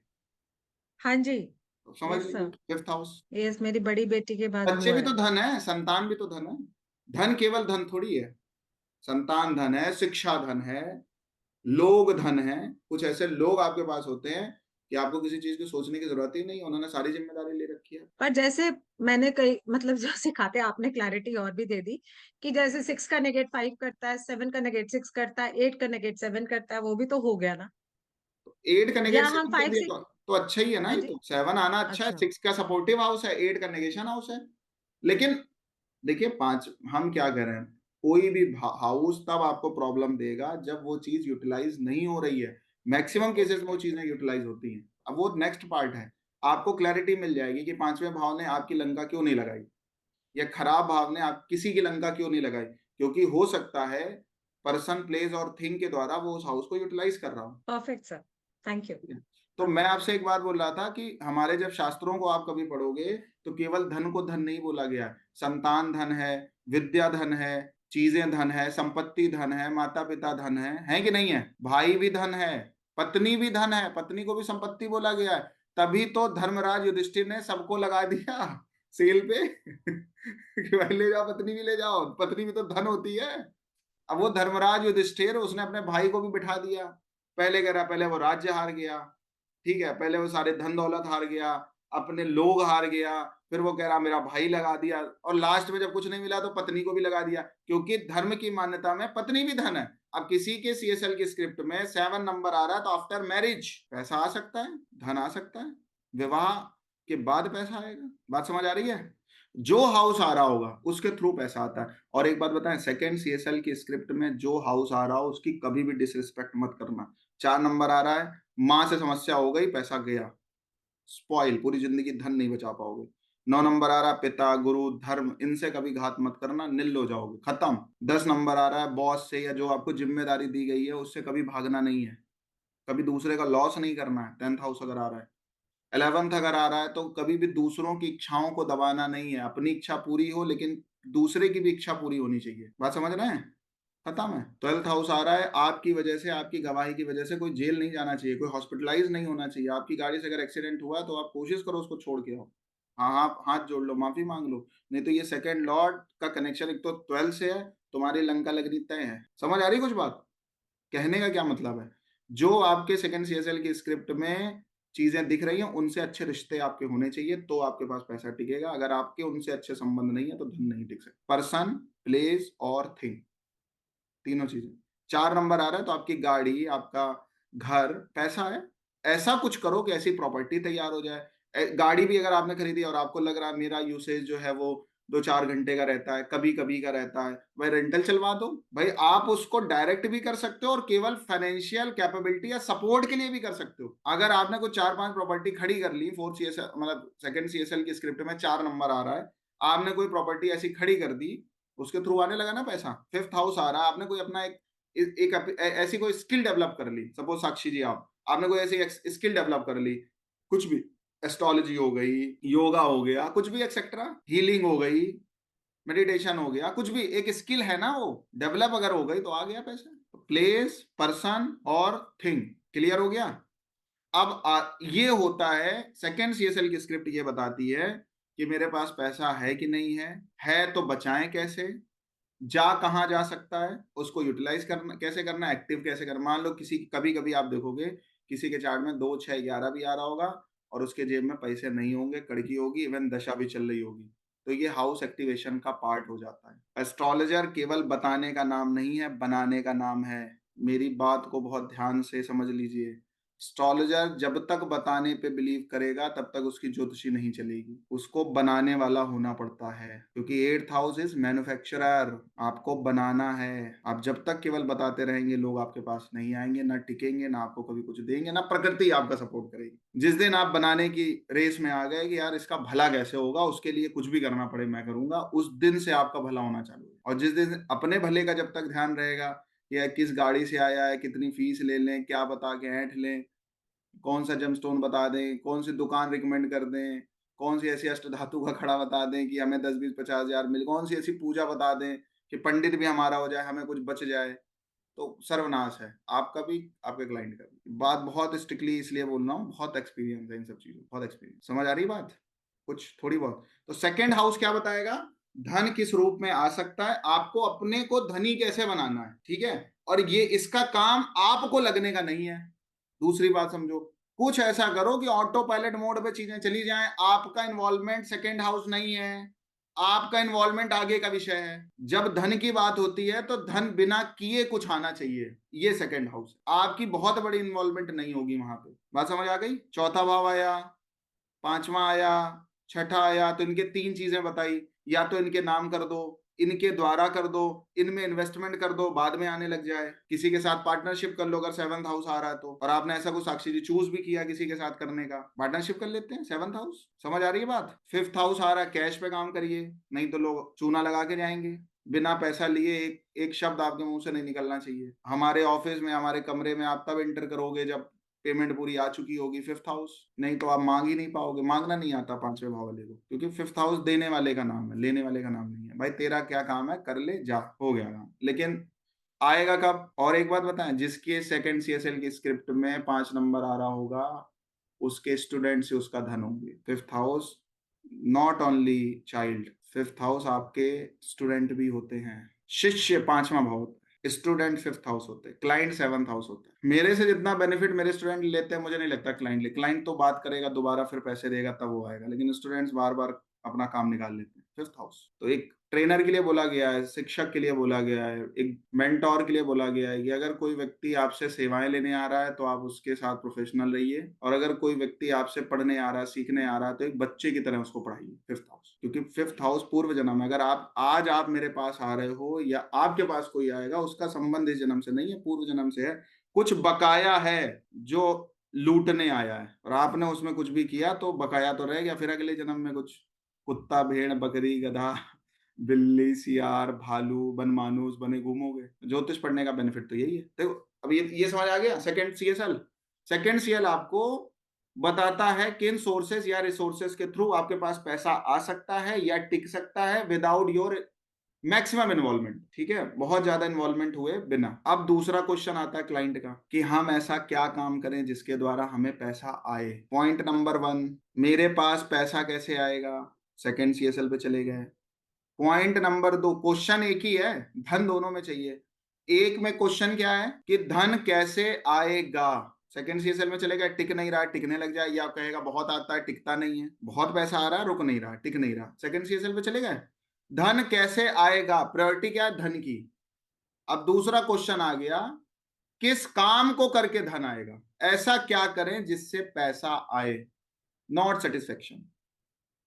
हाँ जी। तो समझ यस लीजिए सर। 5th house. यस, मेरी बड़ी बेटी के बाद बच्चे हुआ भी है। तो धन है, संतान भी तो धन है। धन केवल धन थोड़ी है, संतान धन है, शिक्षा धन है, लोग धन है। कुछ ऐसे लोग आपके पास होते हैं कि आपको किसी चीज की सोचने की जरूरत ही नहीं, उन्होंने सारी जिम्मेदारी ले रखी है। पर जैसे मैंने कई मतलब जो सिखाते हैं आपने क्लैरिटी और भी दे दी कि जैसे 6 का नेगेट 5 करता है, 7 का नेगेट 6 करता है, 8 का नेगेट 7 करता है, वो भी तो हो गया ना? 8 का या नेगेट हम 7 कर फाइव दिया सिक्स तो अच्छा ही है ना। हाँ ये जी। तो 7 आना अच्छा है, अच्छा। 6 का सपोर्टिव हाउस है, 8 का नेगेशन हाउस है। लेकिन देखिए, 5 हम क्या कर रहे हैं, कोई भी हाउस तब आपको प्रॉब्लम देगा जब वो चीज यूटिलाइज नहीं हो रही है। मैक्सिमम केसेस में वो चीजें यूटिलाइज होती हैं। अब वो नेक्स्ट पार्ट है, आपको क्लैरिटी मिल जाएगी कि 5वें भाव ने आपकी लंका क्यों नहीं लगाई, या खराब भाव ने आप किसी की लंका क्यों नहीं लगाई। क्योंकि हो सकता है पर्सन, प्लेस और थिंग के द्वारा वो उस हाउस को यूटिलाइज कर रहा हो। Perfect sir. Thank you. तो मैं आपसे एक बात बोल रहा था कि हमारे जब शास्त्रों को आप कभी पढ़ोगे तो केवल धन को धन नहीं बोला गया। संतान धन है, विद्या धन है, चीजें धन है, संपत्ति धन है, माता पिता धन है कि नहीं है? भाई भी धन है, पत्नी भी धन है, पत्नी को भी संपत्ति बोला गया है। तभी तो धर्मराज युधिष्ठिर ने सबको लगा दिया सेल पे कि भाई ले जाओ, पत्नी भी ले जाओ, पत्नी भी तो धन होती है। अब वो धर्मराज युधिष्ठिर उसने अपने भाई को भी बिठा दिया। पहले कह रहा, पहले वो राज्य हार गया, ठीक है, पहले वो सारे धन दौलत हार गया, अपने लोग हार गया, फिर वो कह रहा मेरा भाई लगा दिया, और लास्ट में जब कुछ नहीं मिला तो पत्नी को भी लगा दिया, क्योंकि धर्म की मान्यता में पत्नी भी धन है। अब किसी के सीएसएल की स्क्रिप्ट में 7 नंबर आ रहा है तो आफ्टर मैरिज पैसा आ सकता है, धन आ सकता है, विवाह के बाद पैसा आएगा। बात समझ आ रही है? जो हाउस आ रहा होगा उसके थ्रू पैसा आता है। और एक बात बताएं, सेकंड सीएसएल की स्क्रिप्ट में जो हाउस आ रहा हो उसकी कभी भी डिसरिस्पेक्ट मत करना। 4 नंबर आ रहा है, मां से समस्या हो गई, पैसा गया, स्पॉइल, पूरी जिंदगी धन नहीं बचा पाओगे। 9 नंबर आ रहा है, पिता, गुरु, धर्म, इनसे कभी घात मत करना, निल हो जाओगे, खत्म। 10 नंबर आ रहा है, बॉस से या जो आपको जिम्मेदारी दी गई है उससे कभी भागना नहीं है, कभी दूसरे का लॉस नहीं करना है। 10th हाउस अगर आ रहा है, 11th अगर आ रहा है तो कभी भी दूसरों की इच्छाओं को दबाना नहीं है, अपनी इच्छा पूरी हो लेकिन दूसरे की भी इच्छा पूरी होनी चाहिए। बात समझ रहे हैं? खत्म है। 12th हाउस आ रहा है, आपकी वजह से, आपकी गवाही की वजह से कोई जेल नहीं जाना चाहिए, कोई हॉस्पिटलाइज नहीं होना चाहिए। आपकी गाड़ी से अगर एक्सीडेंट हुआ तो आप कोशिश करो उसको छोड़ के आओ। हाँ, आप हाथ जोड़ लो, माफी मांग लो, नहीं तो ये सेकंड लॉर्ड का कनेक्शन एक तो 12 से है, तुम्हारी लंका लगनी तय है। समझ आ रही कुछ बात? कहने का क्या मतलब है, जो आपके सेकंड सीएसएल की स्क्रिप्ट में चीजें दिख रही हैं, उनसे अच्छे रिश्ते आपके होने चाहिए, तो आपके पास पैसा टिकेगा। अगर आपके उनसे अच्छे संबंध नहीं है तो धन नहीं टिक सकता। पर्सन, प्लेस और थिंग, तीनों चीजें। 4 नंबर आ रहा है तो आपकी गाड़ी, आपका घर, पैसा है। ऐसा कुछ करो कि ऐसी प्रॉपर्टी तैयार हो जाए। गाड़ी भी अगर आपने खरीदी और आपको लग रहा है मेरा यूसेज जो है वो 2-4 घंटे का रहता है, कभी कभी का रहता है, भाई रेंटल चलवा दो। भाई आप उसको डायरेक्ट भी कर सकते हो और केवल फाइनेंशियल कैपेबिलिटी या सपोर्ट के लिए भी कर सकते हो। अगर आपने कुछ 4-5 प्रॉपर्टी खड़ी कर ली, 4 CSL मतलब सेकंड सीएसएल की स्क्रिप्ट में 4 नंबर आ रहा है, आपने कोई प्रॉपर्टी ऐसी खड़ी कर दी, उसके थ्रू आने लगा ना पैसा। 5th हाउस आ रहा है, आपने कोई अपना ऐसी कोई स्किल डेवलप कर ली, सपोज साक्षी जी आपने कोई ऐसी स्किल डेवलप कर ली, कुछ भी, एस्ट्रोलॉजी हो गई, योगा हो गया, कुछ भी एक्सेट्रा, हीलिंग हो गई, मेडिटेशन हो गया, कुछ भी एक स्किल है ना, वो डेवलप अगर हो गई तो आ गया पैसा। प्लेस, पर्सन और थिंग, क्लियर हो गया? अब ये होता है, सेकेंड सीएसएल की स्क्रिप्ट ये बताती है कि मेरे पास पैसा है कि नहीं है तो बचाएं कैसे, जा कहाँ जा सकता है, उसको यूटिलाइज करना कैसे करना, एक्टिव कैसे करना। मान लो किसी, कभी कभी आप देखोगे किसी के चार्ट में 2, 6, 11 भी आ रहा होगा और उसके जेब में पैसे नहीं होंगे, कड़की होगी, इवन दशा भी चल रही होगी, तो ये हाउस एक्टिवेशन का पार्ट हो जाता है। एस्ट्रोलॉजर केवल बताने का नाम नहीं है, बनाने का नाम है। मेरी बात को बहुत ध्यान से समझ लीजिए। एस्ट्रोलॉजर जब तक बताने पे बिलीव करेगा तब तक उसकी ज्योतिषी नहीं चलेगी, उसको बनाने वाला होना पड़ता है, क्योंकि 8th हाउस इज मैन्युफैक्चरर, आपको बनाना है। आप जब तक केवल बताते रहेंगे लोग आपके पास नहीं आएंगे, ना टिकेंगे, ना आपको कभी कुछ देंगे, ना प्रकृति आपका सपोर्ट करेगी। जिस दिन आप बनाने की रेस में आ गए कि यार इसका भला कैसे होगा, उसके लिए कुछ भी करना पड़े मैं करूंगा, उस दिन से आपका भला होना चालू है। और जिस दिन अपने भले का जब तक ध्यान रहेगा, या किस गाड़ी से आया है, कितनी फीस ले लें, क्या बता के ऐंठ लें, कौन सा जमस्टोन बता दें, कौन सी दुकान रिकमेंड कर दें, कौन सी ऐसी अष्ट धातु का खड़ा बता दें कि हमें 10-20-50 हजार मिले, कौन सी ऐसी पूजा बता दें कि पंडित भी हमारा हो जाए, हमें कुछ बच जाए, तो सर्वनाश है आपका भी, आपके क्लाइंट का भी। बात बहुत स्ट्रिक्टली इसलिए बोल रहा हूँ, बहुत एक्सपीरियंस है इन सब चीजों, बहुत एक्सपीरियंस। समझ आ रही बात कुछ थोड़ी बहुत? तो सेकेंड हाउस क्या बताएगा, धन किस रूप में आ सकता है, आपको अपने को धनी कैसे बनाना है, ठीक है? और ये इसका काम आपको लगने का नहीं है। दूसरी बात समझो, कुछ ऐसा करो कि ऑटो पायलट मोड पे चीजें चली जाएं, आपका इन्वॉल्वमेंट सेकेंड हाउस नहीं है, आपका इन्वॉल्वमेंट आगे का विषय है। जब धन की बात होती है तो धन बिना किए कुछ आना चाहिए, ये सेकेंड हाउस है। आपकी बहुत बड़ी इन्वॉल्वमेंट नहीं होगी वहां पे। बात समझ आ गई? चौथा भाव आया, पांचवा आया, छठा आया, तो इनके 3 चीजें बताई, या तो इनके नाम कर दो, इनके द्वारा कर दो, इनमें इन्वेस्टमेंट कर दो, बाद में आने लग जाए। किसी के साथ पार्टनरशिप कर लो अगर 7th हाउस आ रहा है तो, और आपने ऐसा कुछ साक्षी जी चूज भी किया किसी के साथ करने का, पार्टनरशिप कर लेते हैं 7th हाउस। समझ आ रही है बात? 5th हाउस आ रहा है, कैश पे काम करिए, नहीं तो लोग चूना लगा के जाएंगे। बिना पैसा लिए एक शब्द आपके मुंह से नहीं निकलना चाहिए। हमारे ऑफिस में, हमारे कमरे में आप तब एंटर करोगे जब पेमेंट पूरी आ चुकी होगी, 5th हाउस, नहीं तो आप मांग ही नहीं पाओगे। मांगना नहीं आता 5वें भाव वाले को, क्योंकि 5th हाउस देने वाले का नाम है, लेने वाले का नाम नहीं है। भाई तेरा क्या काम है, कर ले जा, हो गया काम। लेकिन आएगा कब? और एक बात बताएं, जिसके सेकंड सीएसएल की स्क्रिप्ट में 5 नंबर आ रहा होगा, उसके स्टूडेंट से उसका धन होंगे। 5th house not only child, 5th house आपके स्टूडेंट भी होते हैं। शिष्य 5वां भाव होता है, स्टूडेंट 5th हाउस होते हैं, क्लाइंट 7th हाउस होता है। मेरे से जितना बेनिफिट मेरे स्टूडेंट लेते हैं, मुझे नहीं लगता क्लाइंट ले। क्लाइंट तो बात करेगा दोबारा, फिर पैसे देगा तब वो आएगा, लेकिन स्टूडेंट्स बार बार अपना काम निकाल लेते हैं। 5th हाउस तो एक ट्रेनर के लिए बोला गया है, शिक्षक के लिए बोला गया है, एक मेंटोर के लिए बोला गया है कि अगर कोई व्यक्ति आपसे सेवाएं लेने आ रहा है तो आप उसके साथ प्रोफेशनल रहिए, और अगर कोई व्यक्ति आपसे पढ़ने आ रहा है, सीखने आ रहा है, तो एक बच्चे की तरह उसको पढ़ाइए। 5th हाउस, क्योंकि 5th हाउस पूर्व जन्म है। अगर आप मेरे पास आ रहे हो या आपके पास कोई आएगा, उसका संबंध इस जन्म से नहीं है, पूर्व जन्म से है। कुछ बकाया है जो लूटने आया है, और आपने उसमें कुछ भी किया तो बकाया तो रह गया, फिर अगले जन्म में कुछ कुत्ता, भेड़, बकरी, गधा, बिल्ली, सियार, भालू, बनमानुस बने घूमोगे। ज्योतिष पढ़ने का बेनिफिट तो यही है। देखो अब ये समझ आ गया। सेकंड सीएसएल, सेकंड सीएल आपको बताता है किन सोर्सेस या रिसोर्सेस के थ्रू आपके पास पैसा आ सकता है या टिक सकता है विदाउट योर मैक्सिमम इन्वॉल्वमेंट, ठीक है, बहुत ज्यादा इन्वॉल्वमेंट हुए बिना। अब दूसरा क्वेश्चन आता है क्लाइंट का कि हम ऐसा क्या काम करें जिसके द्वारा हमें पैसा आए। पॉइंट नंबर 1, मेरे पास पैसा कैसे आएगा, सेकंड सीएसएल पे चले गए। पॉइंट नंबर 2, क्वेश्चन एक ही है, धन दोनों में चाहिए। एक में क्वेश्चन क्या है कि धन कैसे आएगा, सेकंड सीएसएल में चलेगा, टिक नहीं रहा, टिकने लग जाए, या कहेगा बहुत आता है टिकता नहीं है, बहुत पैसा आ रहा है रुक नहीं रहा, टिक नहीं रहा, सेकंड सीएसएल पे चले गए। धन कैसे आएगा, प्रायोरिटी क्या है, धन की। अब दूसरा क्वेश्चन आ गया, किस काम को करके धन आएगा, ऐसा क्या करें जिससे पैसा आए, नॉट सेटिस्फेक्शन,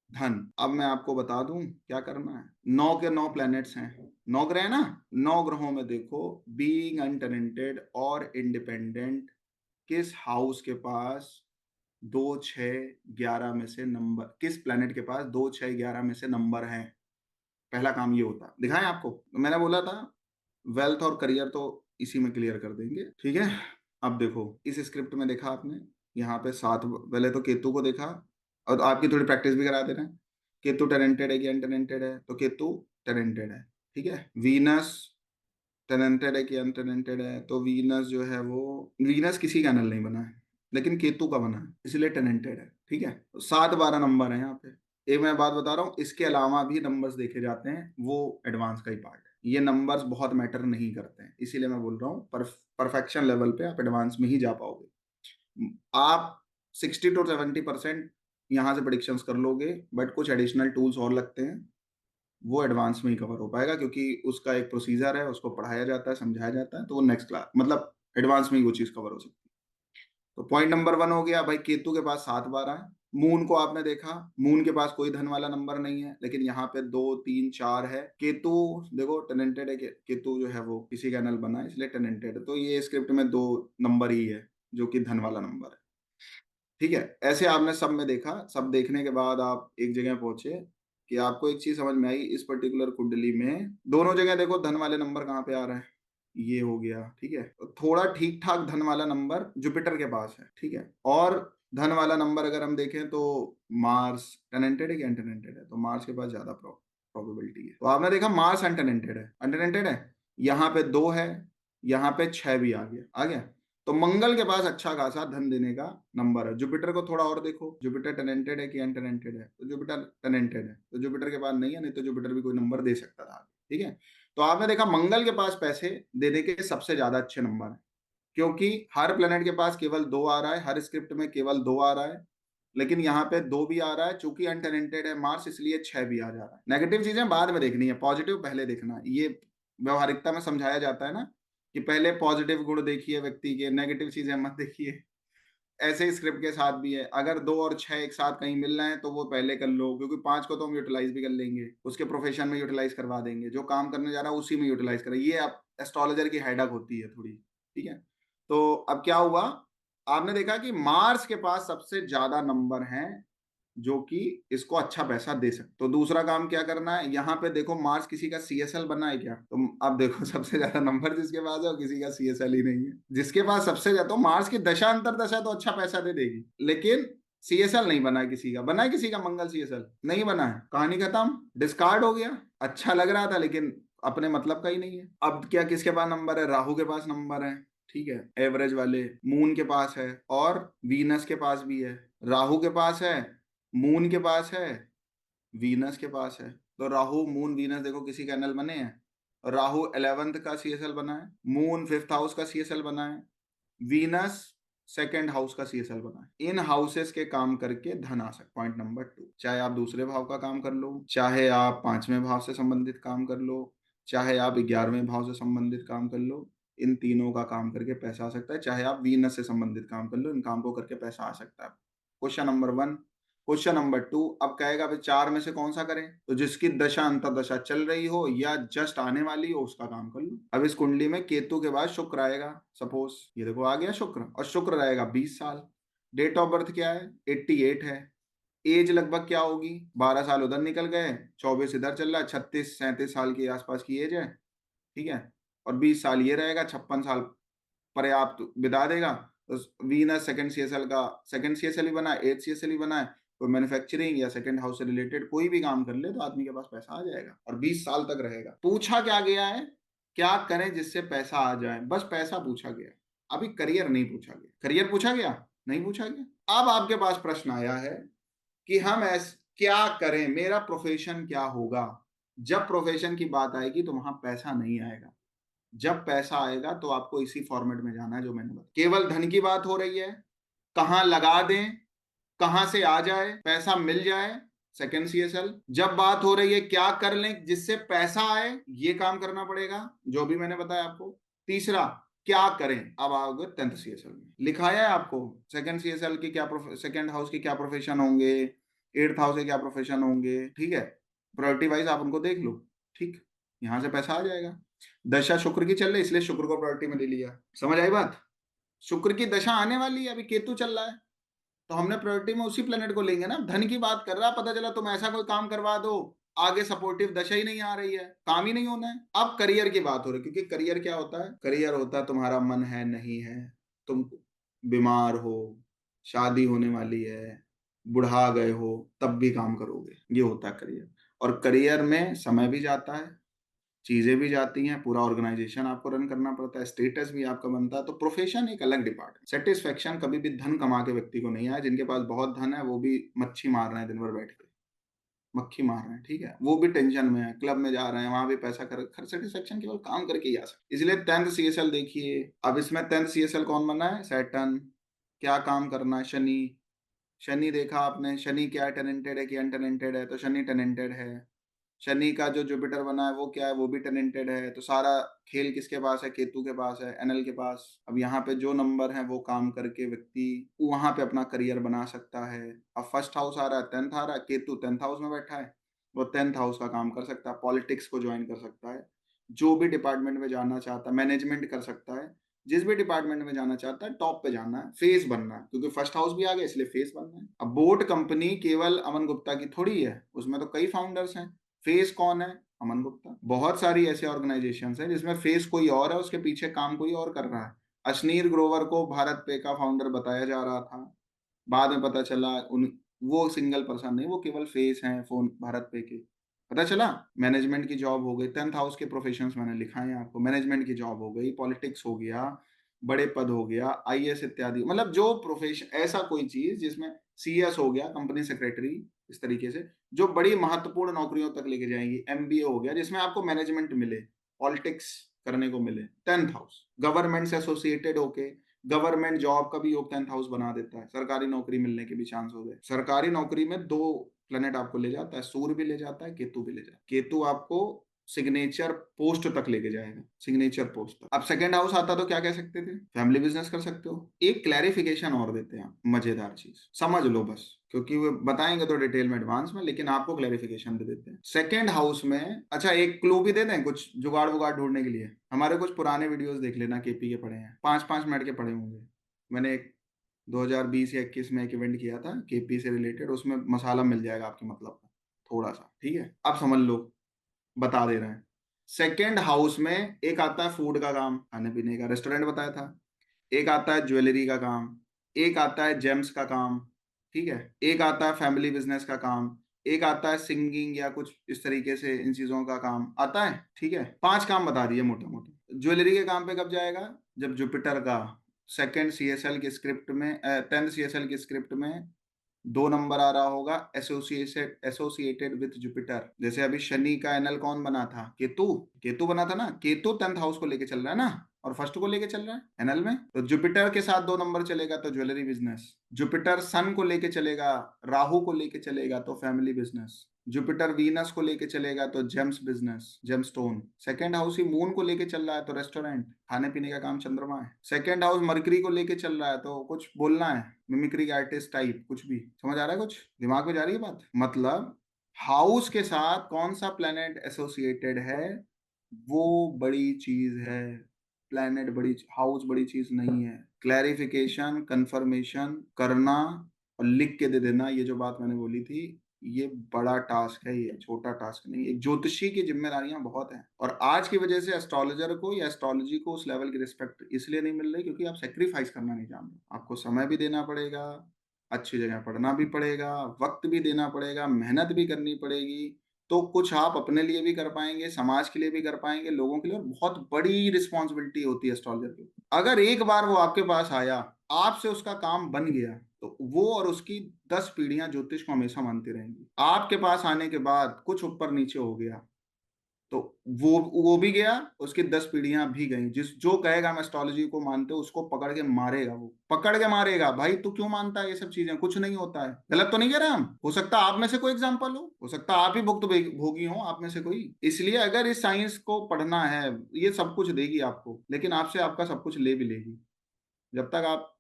धन। अब मैं आपको बता दूं क्या करना है। 9 के 9 प्लैनेट्स हैं, 9 ग्रह है ना, 9 ग्रहों में देखो बीइंग अनटेनेंटेड और इंडिपेंडेंट किस हाउस के पास 2 6 11 में से नंबर, किस प्लैनेट के पास 2 6 11 में से नंबर है। पहला काम ये होता, दिखाएं आपको, तो मैंने बोला था वेल्थ और करियर तो इसी में क्लियर कर देंगे, ठीक है। अब देखो इस स्क्रिप्ट में देखा आपने, यहाँ पे 7, पहले तो केतु को देखा, और आपकी थोड़ी प्रैक्टिस भी करा दे रहे हैं। केतु टेनेंटेड है कि अनटेनेंटेड है, तो केतु टेनेंटेड है, ठीक है। वीनस टेनेंटेड है कि अनटेनेंटेड है, तो वीनस जो है वो, वीनस किसी का नल नहीं बना है, लेकिन केतु का बना है, इसलिए टेनेंटेड है, ठीक है। तो 7 12 नंबर है यहाँ पे। एक मैं बात बता रहा हूँ, इसके अलावा भी नंबर्स देखे जाते हैं, वो एडवांस का ही पार्ट है। ये नंबर्स बहुत मैटर नहीं करते हैं, इसीलिए मैं बोल रहा हूँ परफेक्शन लेवल पे आप एडवांस में ही जा पाओगे। आप 60 to 70% यहाँ से प्रिडिक्शंस कर लोगे, बट कुछ एडिशनल टूल्स और लगते हैं, वो एडवांस में ही कवर हो पाएगा, क्योंकि उसका एक प्रोसीजर है, उसको पढ़ाया जाता है, समझाया जाता है, तो वो नेक्स्ट क्लास मतलब एडवांस में ही वो चीज कवर हो सकती है। तो पॉइंट नंबर 1 हो गया भाई, केतु के पास 7 12 है। मून को आपने देखा, मून के पास कोई धन वाला नंबर नहीं है, लेकिन यहाँ पे 2 3 4 है। केतु देखो टेनेंटेड है, केतु जो है वो किसी का नल बना है, इसलिए टेनेंटेड है, तो ये स्क्रिप्ट में 2 नंबर ही है जो कि धन वाला नंबर है, ठीक है। ऐसे आपने सब में देखा, सब देखने के बाद आप एक जगह पहुंचे कि आपको एक चीज समझ में आई, इस पर्टिकुलर कुंडली में दोनों जगह देखो धन वाले नंबर कहाँ पे आ रहे हैं, ये हो गया, ठीक है। तो थोड़ा ठीक ठाक धन वाला नंबर जुपिटर के पास है, ठीक है। और धन वाला नंबर अगर हम देखें तो मार्स टेनेंटेड है कि अनटेनेंटेड है, तो मार्स के पास ज्यादा प्रोबेबिलिटी है। तो आपने देखा मार्स अनटेनेंटेड है, अनटेनेंटेड है, यहाँ पे 2 है, यहाँ पे 6 भी आ गया, आ गया। तो मंगल के पास अच्छा खासा धन देने का नंबर है। जुपिटर को थोड़ा और देखो, जुपिटर टेनेंटेड है कि अनटेनेंटेड है, तो जुपिटर टेनेंटेड है, तो जुपिटर के पास नहीं है, नहीं तो जुपिटर भी कोई नंबर दे सकता था, ठीक है। तो आपने देखा मंगल के पास पैसे देने के सबसे ज्यादा अच्छे नंबर है, क्योंकि हर प्लेनेट के पास केवल 2 आ रहा है, हर स्क्रिप्ट में केवल 2 आ रहा है, लेकिन यहाँ पे 2 भी आ रहा है, चूंकि अनटेनेंटेड है मार्स, इसलिए 6 भी आ जा रहा है। नेगेटिव चीजें बाद में देखनी है, पॉजिटिव पहले देखना है। ये व्यवहारिकता में समझाया जाता है ना कि पहले पॉजिटिव गुण देखिए व्यक्ति के, नेगेटिव चीजें मत देखिए। ऐसे ही स्क्रिप्ट के साथ भी है, अगर 2 और 6 एक साथ कहीं मिल रहे हैं तो वो पहले कर लो, क्योंकि 5 को तो हम यूटिलाइज भी कर लेंगे, उसके प्रोफेशन में यूटिलाइज करवा देंगे, जो काम करने जा रहा है उसी में यूटिलाइज करें। ये आप एस्ट्रोलॉजर की हेडक होती है थोड़ी, ठीक है। तो अब क्या हुआ, आपने देखा कि मार्स के पास सबसे ज्यादा नंबर हैं जो कि इसको अच्छा पैसा दे सकते। तो दूसरा काम क्या करना है, यहाँ पे देखो मार्स किसी का सीएसएल बना है क्या, तो अब देखो सबसे ज्यादा नंबर जिसके पास है वो किसी का सीएसएल ही नहीं है। जिसके पास सबसे ज्यादा, तो मार्स की दशा अंतर दशा तो अच्छा पैसा दे देगी, लेकिन सीएसएल नहीं बना है किसी का, बना है किसी का मंगल सीएसएल नहीं बना है, कहानी खत्म, डिस्कार्ड हो गया। अच्छा लग रहा था लेकिन अपने मतलब का ही नहीं है। अब क्या किसके पास नंबर है, राहु के पास नंबर है, ठीक है, एवरेज वाले। मून के पास है और वीनस के पास भी है। राहु के पास है, मून के पास है, वीनस के पास है। तो राहु मून वीनस देखो किसी का एनल बने हैं। राहु 11th का सीएसएल बना है, मून 5th हाउस का सीएसएल बना है, वीनस सेकंड हाउस का सीएसएल बना है। इन हाउसेस के काम करके धन आ सकता। पॉइंट नंबर 2, चाहे आप दूसरे भाव का काम कर लो, चाहे आप 5वें भाव से संबंधित काम कर लो, चाहे आप 11वें भाव से संबंधित काम कर लो, इन तीनों का काम करके पैसा आ सकता है। चाहे आप वीनस से संबंधित काम कर लो, इन काम को करके पैसा आ सकता है। Question number 1। क्वेश्चन नंबर 2, अब कहेगा भाई 4 में से कौन सा करें, तो जिसकी दशा अंतर्दशा चल रही हो या जस्ट आने वाली हो उसका काम कर लो। अब इस कुंडली में केतु के बाद शुक्र आएगा, सपोज ये देखो आ गया शुक्र, और शुक्र रहेगा 20 साल। डेट ऑफ बर्थ क्या है, 88 है। एज लगभग क्या होगी, 12 साल उधर निकल गए, 24 इधर चल रहा है, 36 37 साल के आसपास की एज है, ठीक है। और 20 साल ये रहेगा, 56 साल पर्याप्त बिता देगा। तो वीनस सेकंड सीएसएल का, सेकंड सीएसएल ही बना है, 8th सीएसएल ही बना है, कोई मैन्युफैक्चरिंग या सेकंड हाउस से रिलेटेड कोई भी काम कर ले तो आदमी के पास पैसा आ जाएगा और 20 साल तक रहेगा। पूछा क्या गया है, क्या करें जिससे पैसा आ जाए, बस पैसा पूछा गया, अभी करियर नहीं पूछा गया। करियर पूछा गया नहीं, पूछा गया। अब आपके पास प्रश्न आया है कि हम क्या करें, मेरा प्रोफेशन क्या होगा। जब प्रोफेशन की बात आएगी तो वहां पैसा नहीं आएगा, जब पैसा आएगा तो आपको इसी फॉर्मेट में जाना है जो मैंने बताया। केवल धन की बात हो रही है, कहां लगा दें, कहां से आ जाए, पैसा मिल जाए, सेकंड सीएसएल। जब बात हो रही है क्या कर लें जिससे पैसा आए, ये काम करना पड़ेगा जो भी मैंने बताया आपको। तीसरा, क्या करें, अब आओगे 10th सीएसएल में लिखा है आपको सेकंड सीएसएल की क्या, सेकंड हाउस के क्या प्रोफेशन होंगे, 8th हाउस के क्या प्रोफेशन होंगे, ठीक है। प्रायोरिटी वाइज आप उनको देख लो, ठीक, यहां से पैसा आ जाएगा। दशा शुक्र की चल रही, इसलिए शुक्र को प्रायोरिटी में ले लिया। समझ आई बात? शुक्र की दशा आने वाली है, अभी केतु चल रहा है तो हमने प्रायोरिटी में उसी प्लेनेट को लेंगे ना। धन की बात कर रहा, पता चला तुम ऐसा कोई काम करवा दो, आगे सपोर्टिव दशा ही नहीं आ रही है, काम ही नहीं होना है। अब करियर की बात हो रही है, क्योंकि करियर क्या होता है, करियर होता है तुम्हारा मन है नहीं है, तुम बीमार हो, शादी होने वाली है, बुढ़ा गए हो, तब भी काम करोगे, ये होता है करियर। और करियर में समय भी जाता है, चीजें भी जाती हैं, पूरा ऑर्गेनाइजेशन आपको रन करना पड़ता है, स्टेटस भी आपका बनता है। तो प्रोफेशन एक अलग डिपार्टमेंट। सेटिस्फेक्शन कभी भी धन कमा के व्यक्ति को नहीं आया। जिनके पास बहुत धन है वो भी मच्छी मार रहे हैं, दिन भर बैठ के मक्खी मार रहे हैं, ठीक है, वो भी टेंशन में है, क्लब में जा रहे हैं, वहां भी पैसा खर सेटिस्फेक्शन केवल काम करके ही आ सकते। इसलिए 10th सीएसएल देखिए। अब इसमें 10th सीएसएल कौन बना है, सैटर्न। क्या काम करना है, शनि। शनि देखा आपने, शनि क्या टेनेंटेड है कि अनटेनेंटेड है, तो शनि टेनेंटेड है। शनि का जो जुपिटर बना है वो क्या है, वो भी टेनेंटेड है। तो सारा खेल किसके पास है, केतु के पास है, एनएल के पास। अब यहाँ पे जो नंबर है वो काम करके व्यक्ति वहां पे अपना करियर बना सकता है। अब फर्स्ट हाउस आ रहा है, 10th आ रहा है, केतु 10th हाउस में बैठा है, वो 10th हाउस का काम कर सकता है, पॉलिटिक्स को ज्वाइन कर सकता है, जो भी डिपार्टमेंट में जाना चाहता है, मैनेजमेंट कर सकता है, जिस भी डिपार्टमेंट में जाना चाहता है, टॉप पे जाना है, फेस बनना है, क्योंकि फर्स्ट हाउस भी आ गया इसलिए फेस बनना है। अब बोट कंपनी केवल अमन गुप्ता की थोड़ी है, उसमें तो कई फाउंडर्स हैं। फेस कौन है, अमन गुप्ता। बहुत सारी ऐसे ऑर्गेनाइजेशन हैं जिसमें फेस कोई और है, उसके पीछे काम कोई और कर रहा है। अशनीर ग्रोवर को भारत पे का फाउंडर बताया जा रहा था, बाद में पता चला उन वो सिंगल पर्सन नहीं, वो केवल फेस हैं फोन भारत पे के। पता चला मैनेजमेंट की जॉब हो गई, 10th हाउस के प्रोफेशंस मैंने लिखा है आपको, मैनेजमेंट की जॉब हो गई, पॉलिटिक्स हो गया, बड़े पद हो गया, आईएएस इत्यादि, मतलब जो प्रोफेशन, ऐसा कोई चीज जिसमें सीएस हो गया, कंपनी सेक्रेटरी, इस तरीके से जो बड़ी महत्वपूर्ण नौकरियों तक लेके जाएंगी। एमबीए हो गया जिसमें आपको मैनेजमेंट मिले, पॉलिटिक्स करने को मिले, 10th हाउस। गवर्नमेंट से एसोसिएटेड होके गवर्नमेंट जॉब का भी योग 10th हाउस बना देता है, सरकारी नौकरी मिलने के भी चांस हो गए। सरकारी नौकरी में दो प्लेनेट आपको ले जाता है, सूर्य भी ले जाता है, केतु भी ले जाता है। केतु आपको सिग्नेचर पोस्ट तक लेके जाएगा, सिग्नेचर पोस्ट तक। अब सेकंड हाउस आता तो क्या कह सकते थे, फैमिली बिजनेस कर सकते हो। एक क्लैरिफिकेशन और देते हैं, मजेदार चीज समझ लो बस, क्योंकि वो बताएंगे तो डिटेल में एडवांस में, लेकिन आपको क्लैरिफिकेशन दे देते हैं सेकंड हाउस में। अच्छा एक क्लू भी दे दें, कुछ जुगाड़ वुगाड़ ढूंढने के लिए, हमारे कुछ पुराने वीडियोस देख लेना, केपी के पड़े हैं, 5-5 मिनट के पड़े होंगे। मैंने एक 2020 या 21 में एक इवेंट किया था केपी से रिलेटेड, उसमें मसाला मिल जाएगा आपके मतलब का थोड़ा सा, ठीक है। अब समझ लो, बता दे रहे हैं। सेकेंड हाउस में एक आता है फूड का काम, खाने पीने का, रेस्टोरेंट बताया था। एक आता है ज्वेलरी का काम, एक आता है जेम्स का काम, ठीक है, एक आता है फैमिली बिजनेस का काम, एक आता है सिंगिंग या कुछ इस तरीके से इन चीजों का काम आता है, ठीक है। 5 काम बता दिए मोटे मोटे। ज्वेलरी के काम पे कब जाएगा, जब जुपिटर का सेकेंड सीएसएल की स्क्रिप्ट में 10th सीएसएल की स्क्रिप्ट में 2 नंबर आ रहा होगा, एसोसिएटेड विथ जुपिटर। जैसे अभी शनि का एनएल कौन बना था, केतु। केतु बना था ना, केतु 10th हाउस को लेके चल रहा है ना, और फर्स्ट को लेके चल रहा है एनएल में। तो जुपिटर के साथ 2 नंबर चलेगा तो ज्वेलरी बिजनेस। जुपिटर सन को लेके चलेगा, राहु को लेके चलेगा तो फैमिली बिजनेस। जुपिटर वीनस को लेके चलेगा तो gems business, gemstone. Second house ही मून को लेके चल रहा है तो रेस्टोरेंट, खाने पीने का काम चंद्रमा है। सेकेंड हाउस मरकरी को लेके चल रहा है तो कुछ बोलना है, मिमिक्री आर्टिस्ट टाइप, कुछ भी समझ आ रहा है, कुछ दिमाग में जा रही है बात। मतलब हाउस के साथ कौन सा प्लेनेट एसोसिएटेड है वो बड़ी चीज है। प्लेनेट बड़ी, हाउस बड़ी चीज नहीं है। क्लैरिफिकेशन कंफर्मेशन करना और लिख के दे देना, ये जो बात मैंने बोली थी, ये बड़ा टास्क है, ये छोटा टास्क नहीं। एक ज्योतिषी की जिम्मेदारियां बहुत हैं, और आज की वजह से एस्ट्रोलॉजर को या एस्ट्रोलॉजी को उस लेवल की रिस्पेक्ट इसलिए नहीं मिल रही क्योंकि आप सेक्रीफाइस करना नहीं जानते। आपको समय भी देना पड़ेगा, अच्छी जगह पढ़ना भी पड़ेगा, वक्त भी देना पड़ेगा, मेहनत भी करनी पड़ेगी, तो कुछ आप अपने लिए भी कर पाएंगे, समाज के लिए भी कर पाएंगे, लोगों के लिए। और बहुत बड़ी रिस्पॉन्सिबिलिटी होती है एस्ट्रोलॉजर की। अगर एक बार वो आपके पास आया, आपसे उसका काम बन गया, तो वो और उसकी 10 पीढ़ियां ज्योतिष को हमेशा मानती रहेंगी। आपके पास आने के बाद कुछ ऊपर नीचे हो गया, तो वो भी गया, उसकी 10 पीढ़ियां भी गई। जिस जो कहेगा मैं एस्ट्रोलॉजी को मानते हूँ, उसको पकड़ के मारेगा, वो पकड़ के मारेगा। भाई तू क्यों मानता है ये सब चीजें, कुछ नहीं होता है। गलत तो नहीं कह रहे हम, हो सकता है आप में से कोई एग्जाम्पल हो सकता है आप ही भुक्त भोगी हो आप में से कोई। इसलिए अगर इस साइंस को पढ़ना है, ये सब कुछ देगी आपको, लेकिन आपसे आपका सब कुछ ले भी लेगी, जब तक आप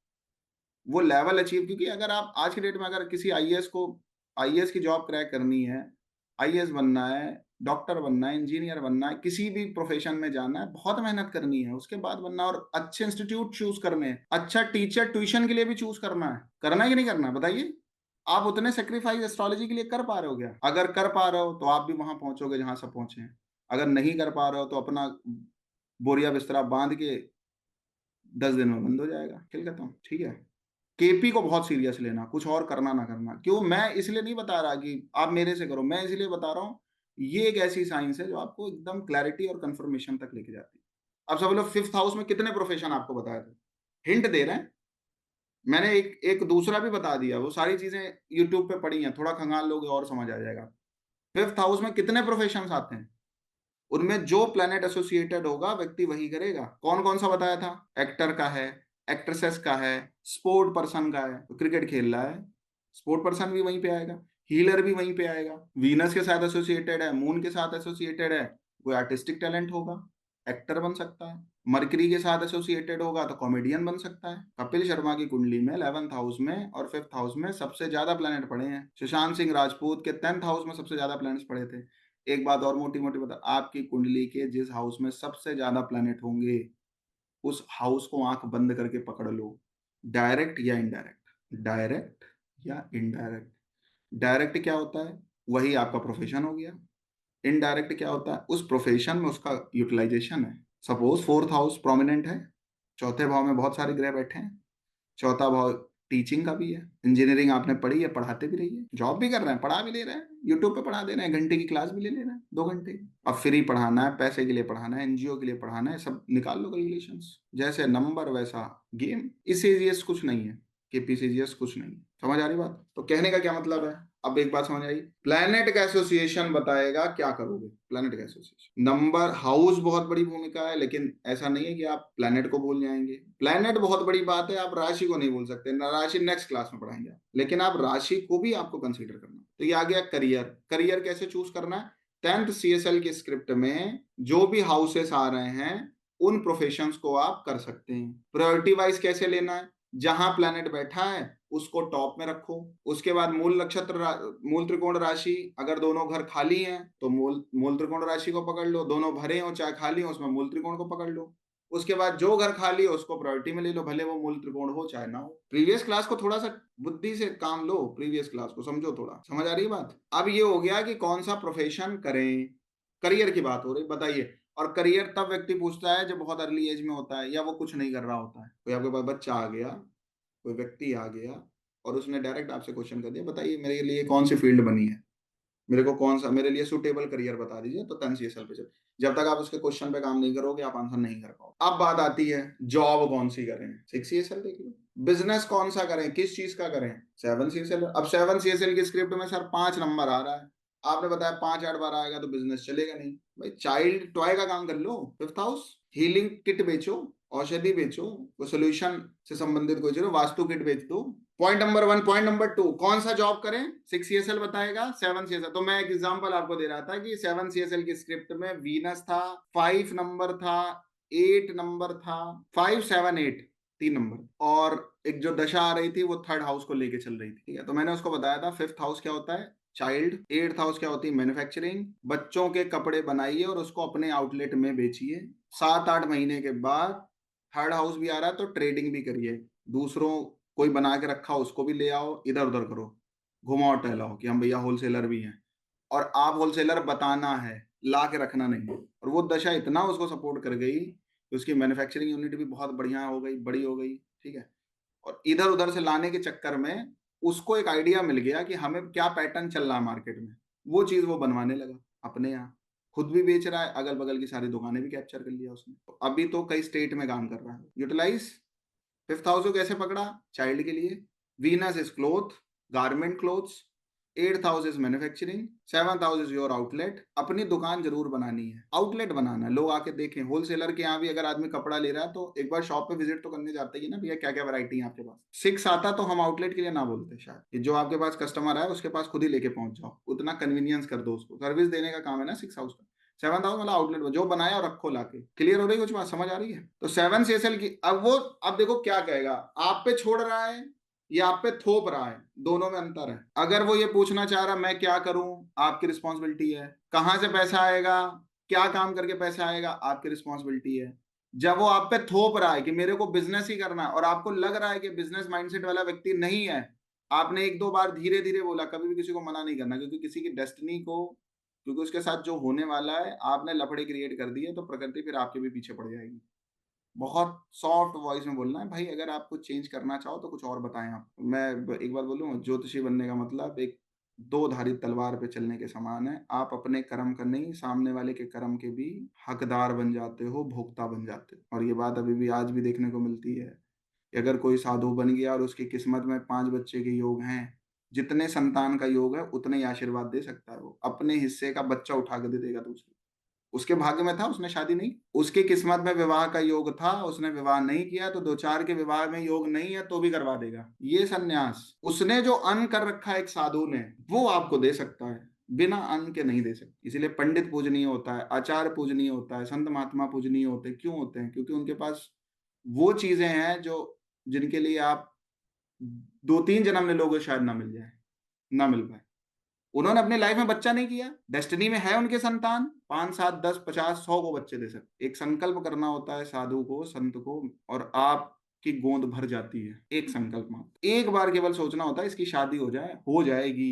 वो लेवल अचीव। क्योंकि अगर आप आज की डेट में अगर किसी आईएएस की जॉब क्रैक करनी है, आईएएस बनना है, डॉक्टर बनना है, इंजीनियर बनना है, किसी भी प्रोफेशन में जाना है, बहुत मेहनत करनी है, उसके बाद बनना। और अच्छे इंस्टीट्यूट चूज करने हैं, अच्छा टीचर ट्यूशन के लिए भी चूज करना है कि नहीं करना है, बताइए। आप उतने सेक्रीफाइस एस्ट्रोलॉजी के लिए कर पा रहे हो क्या? अगर कर पा रहे हो तो आप भी वहां पहुंचोगे जहां सब पहुंचे हैं। अगर नहीं कर पा रहे हो तो अपना बोरिया बिस्तरा बांध के 10 दिन में बंद हो जाएगा, खेल खत्म। ठीक है, केपी को बहुत सीरियस लेना, कुछ और करना ना करना। क्यों? मैं इसलिए नहीं बता रहा कि आप मेरे से करो, मैं इसलिए बता रहा हूँ ये एक ऐसी साइंस है जो आपको एकदम क्लैरिटी और कंफर्मेशन तक लेके जाती है। अब सब लोग 5th हाउस में कितने प्रोफेशन आपको बताए थे, हिंट दे रहे हैं। मैंने एक एक दूसरा भी बता दिया, वो सारी चीजें यूट्यूब पे पड़ी हैं, थोड़ा खंगाल लोगे और समझ आ जाएगा। 5th हाउस में कितने प्रोफेशन आते हैं, उनमें जो प्लेनेट एसोसिएटेड होगा व्यक्ति वही करेगा। कौन कौन सा बताया था? एक्टर का है, एक्ट्रेसेस का है, स्पोर्ट पर्सन का है, तो क्रिकेट खेल रहा है, स्पोर्ट पर्सन भी वहीं पे आएगा, हीलर भी वहीं पे आएगा। वीनस के साथ एसोसिएटेड है, मून के साथ एसोसिएटेड है, कोई आर्टिस्टिक टैलेंट होगा, एक्टर बन सकता है। मरकरी के साथ एसोसिएटेड होगा तो कॉमेडियन बन सकता है। कपिल शर्मा की कुंडली में 11th हाउस में और 5th हाउस में सबसे ज्यादा प्लैनेट पड़े हैं। सुशांत सिंह राजपूत के 10th हाउस में सबसे ज्यादा प्लैनेट्स पड़े थे। एक बात और मोटी मोटी बता, आपकी कुंडली के जिस हाउस में सबसे ज्यादा प्लैनेट होंगे, उस हाउस को आंख बंद करके पकड़ लो। डायरेक्ट या इनडायरेक्ट, डायरेक्ट या इनडायरेक्ट। डायरेक्ट क्या होता है? वही आपका प्रोफेशन हो गया। इनडायरेक्ट क्या होता है? उस प्रोफेशन में उसका यूटिलाइजेशन है। सपोज 4th हाउस प्रोमिनेंट है, चौथे भाव में बहुत सारे ग्रह बैठे हैं, चौथा भाव टीचिंग का भी है, इंजीनियरिंग आपने पढ़ी है, पढ़ाते भी रहिए, जॉब भी कर रहे हैं, पढ़ा भी ले रहे हैं, यूट्यूब पे पढ़ा दे रहे हैं, घंटे की क्लास भी ले ले रहे हैं, 2 घंटे। अब फ्री पढ़ाना है, पैसे के लिए पढ़ाना है, एनजीओ के लिए पढ़ाना है, सब निकाल लो कैलकुलेशंस। जैसे नंबर वैसा गेम। इसीजियस कुछ नहीं है, केपीसीजीएस कुछ नहीं। समझ आ रही बात? तो कहने का क्या मतलब है, अब एक बात समझ आई, प्लैनेट का एसोसिएशन बताएगा क्या करोगे। प्लैनेट का एसोसिएशन, नंबर हाउस बहुत बड़ी भूमिका है, लेकिन ऐसा नहीं है कि आप प्लैनेट को भूल जाएंगे। प्लैनेट बहुत बड़ी बात है, आप राशि को नहीं भूल सकते ना, राशि नेक्स्ट क्लास में पढ़ाएंगे आप, लेकिन आप राशि को भी आपको कंसीडर करना। तो ये आ गया करियर। करियर कैसे चूज करना है? 10th सीएसएल की स्क्रिप्ट में जो भी हाउसेस आ रहे हैं उन प्रोफेशंस को आप कर सकते हैं। प्रायोरिटी वाइज कैसे लेना है? जहां प्लैनेट बैठा है उसको टॉप में रखो। उसके बाद मूल नक्षत्र, मूल त्रिकोण राशि, अगर दोनों घर खाली हैं तो मूल त्रिकोण राशि को पकड़ लो, दोनों भरे हो चाहे खाली हो उसमें मूल त्रिकोण को पकड़ लो। उसके बाद जो घर खाली हो उसको प्रायोरिटी में ले लो, भले वो मूल त्रिकोण हो चाहे ना हो। प्रीवियस क्लास को थोड़ा सा बुद्धि से काम लो, प्रीवियस क्लास को समझो, थोड़ा समझ आ रही है बात? अब ये हो गया कि कौन सा प्रोफेशन करें, करियर की बात हो रही, बताइए। और करियर तब व्यक्ति पूछता है जब बहुत अर्ली एज में होता है या वो कुछ नहीं कर रहा होता है। कोई आपके पास बच्चा आ गया, कोई व्यक्ति आ गया और उसने डायरेक्ट आपसे क्वेश्चन कर दिया, बताइए मेरे लिए कौन सी फील्ड बनी है, मेरे को कौन सा मेरे लिए सुटेबल करियर बता दीजिए, तो 10 सीएसएल पे चल। जब तक आप उसके क्वेश्चन पे काम नहीं करोगे आप आंसर नहीं कर पाओगे। अब बात आती है जॉब कौन सी करें, 6 सीएसएल देख लो। बिजनेस कौन सा करें, किस चीज का करें, 7 सीएसएल। अब 7 सीएसएल की स्क्रिप्ट में सर 5 नंबर आ रहा है, आपने बताया 5-8 बार आएगा तो बिजनेस चलेगा नहीं। भाई चाइल्ड टॉय का काम कर लो, 5th हाउस। हीलिंग किट बेचो, औषधि बेचो, कोई सोल्यूशन से संबंधित कोई चलो, वास्तु किट बेच दो। Point number 1। पॉइंट नंबर 2, कौन सा जॉब करें? 6 सीएसएल बताएगा, 7 सीएसएल। तो मैं एक एग्जांपल आपको दे रहा था कि 7 सीएसएल की स्क्रिप्ट में वीनस था, 5 नंबर था, 8 नंबर था, 5, 7, 8 3 नंबर, और एक जो दशा आ रही थी वो 3rd हाउस को लेके चल रही थी। ठीक है, तो मैंने उसको बताया था 5th हाउस क्या होता है, चाइल्ड। 8th हाउस क्या होती है, मैन्युफैक्चरिंग। बच्चों के कपड़े बनाइए और उसको अपने आउटलेट में बेचिए। 7-8 महीने के बाद 3rd हाउस भी आ रहा है तो ट्रेडिंग भी करिए, दूसरों कोई बना के रखा उसको भी ले आओ, इधर उधर करो, घुमाओ टहलाओ कि हम भैया होलसेलर भी हैं। और आप होलसेलर बताना है, ला के रखना नहीं है। और वो दशा इतना उसको सपोर्ट कर गई कि उसकी मैन्युफैक्चरिंग यूनिट भी बहुत बढ़िया हो गई, बड़ी हो गई। ठीक है, और इधर उधर से लाने के चक्कर में उसको एक आइडिया मिल गया कि हमें क्या पैटर्न चल रहा है मार्केट में, वो चीज वो बनवाने लगा अपने यहाँ, खुद भी बेच रहा है, अगल बगल की सारी दुकानें भी कैप्चर कर लिया उसने, तो अभी तो कई स्टेट में काम कर रहा है। यूटिलाइज। फिफ्थ हाउस को कैसे पकड़ा? चाइल्ड के लिए। Venus is cloth, garment clothes. Eighth house is manufacturing. Seventh house is your outlet. अपनी दुकान जरूर बनानी है, आउटलेट बनाना है, लोग आके देखें। होलसेलर के यहाँ भी अगर आदमी कपड़ा ले रहा है तो एक बार शॉप पे विजिट तो करने जाते ही ना, भैया क्या क्या वैरायटी है आपके पास। सिक्स आता तो हम आउटलेट के लिए ना बोलते शायद, कि जो आपके पास कस्टमर आए उसके पास खुद ही लेके पहुंच जाओ, उतना कन्वीनियंस कर दो उसको, सर्विस देने का काम है ना सिक्स हाउस का। सेवन हाउस मतलब आउटलेट जो बनाया और रखो लाके। क्लियर हो रही है कुछ बात, समझ आ रही है? तो सेवन सीएसएल की अब वो, अब देखो क्या कहेगा, आप पे छोड़ रहा है या आप पे थोप रहा है, दोनों में अंतर है। अगर वो ये पूछना चाह रहा मैं क्या करूं, आपकी रिस्पॉन्सिबिलिटी है। कहां से पैसा आएगा, क्या काम करके पैसा आएगा, आपकी रिस्पॉन्सिबिलिटी है। जब वो आप पे थोप रहा है कि मेरे को बिजनेस ही करना है और आपको लग रहा है कि बिजनेस माइंडसेट वाला व्यक्ति नहीं है, आपने एक दो बार धीरे धीरे बोला, कभी भी किसी को मना नहीं करना, क्योंकि किसी की डेस्टिनी को, क्योंकि उसके साथ जो होने वाला है आपने लफड़े क्रिएट कर दिए तो प्रकृति फिर आपके भी पीछे पड़ जाएगी। बहुत सॉफ्ट वॉइस में बोलना है भाई, अगर आप कुछ चेंज करना चाहो तो कुछ और बताएं आप। मैं एक बार बोलूं, ज्योतिषी बनने का मतलब एक दो धारी तलवार पे चलने के समान है। आप अपने कर्म का नहीं, सामने वाले के कर्म के भी हकदार बन जाते हो, भोक्ता बन जाते हो। और ये बात अभी भी आज भी देखने को मिलती है। अगर कोई साधु बन गया और उसकी किस्मत में 5 बच्चे के योग हैं, जितने संतान का योग है उतने ही आशीर्वाद दे सकता है। वो अपने हिस्से का बच्चा उठा के दे देगा दूसरे। उसके भाग्य में था, उसने शादी नहीं, उसकी किस्मत में विवाह का योग था, उसने विवाह नहीं किया, तो दो चार के विवाह में योग नहीं है तो भी करवा देगा। ये सन्यास उसने जो अन्न कर रखा है एक साधु ने, वो आपको दे सकता है, बिना अन्न के नहीं दे सकते। इसीलिए पंडित पूजनीय होता है, आचार्य पूजनीय होता है, संत महात्मा पूजनीय होते हैं। क्यों होते हैं? क्योंकि उनके पास वो चीजें हैं जो, जिनके लिए आप 2-3 जन्म ले लोगे शायद ना मिल जाए, ना मिल पाए। उन्होंने अपनी लाइफ में बच्चा नहीं किया, डेस्टिनी में है उनके संतान, 5 7 10 50 100 को बच्चे दे सकते। एक संकल्प करना होता है साधु को, संत को, और आपकी गोंद भर जाती है। एक संकल्प मात्र, एक बार केवल सोचना होता है इसकी शादी हो जाए, हो जाएगी।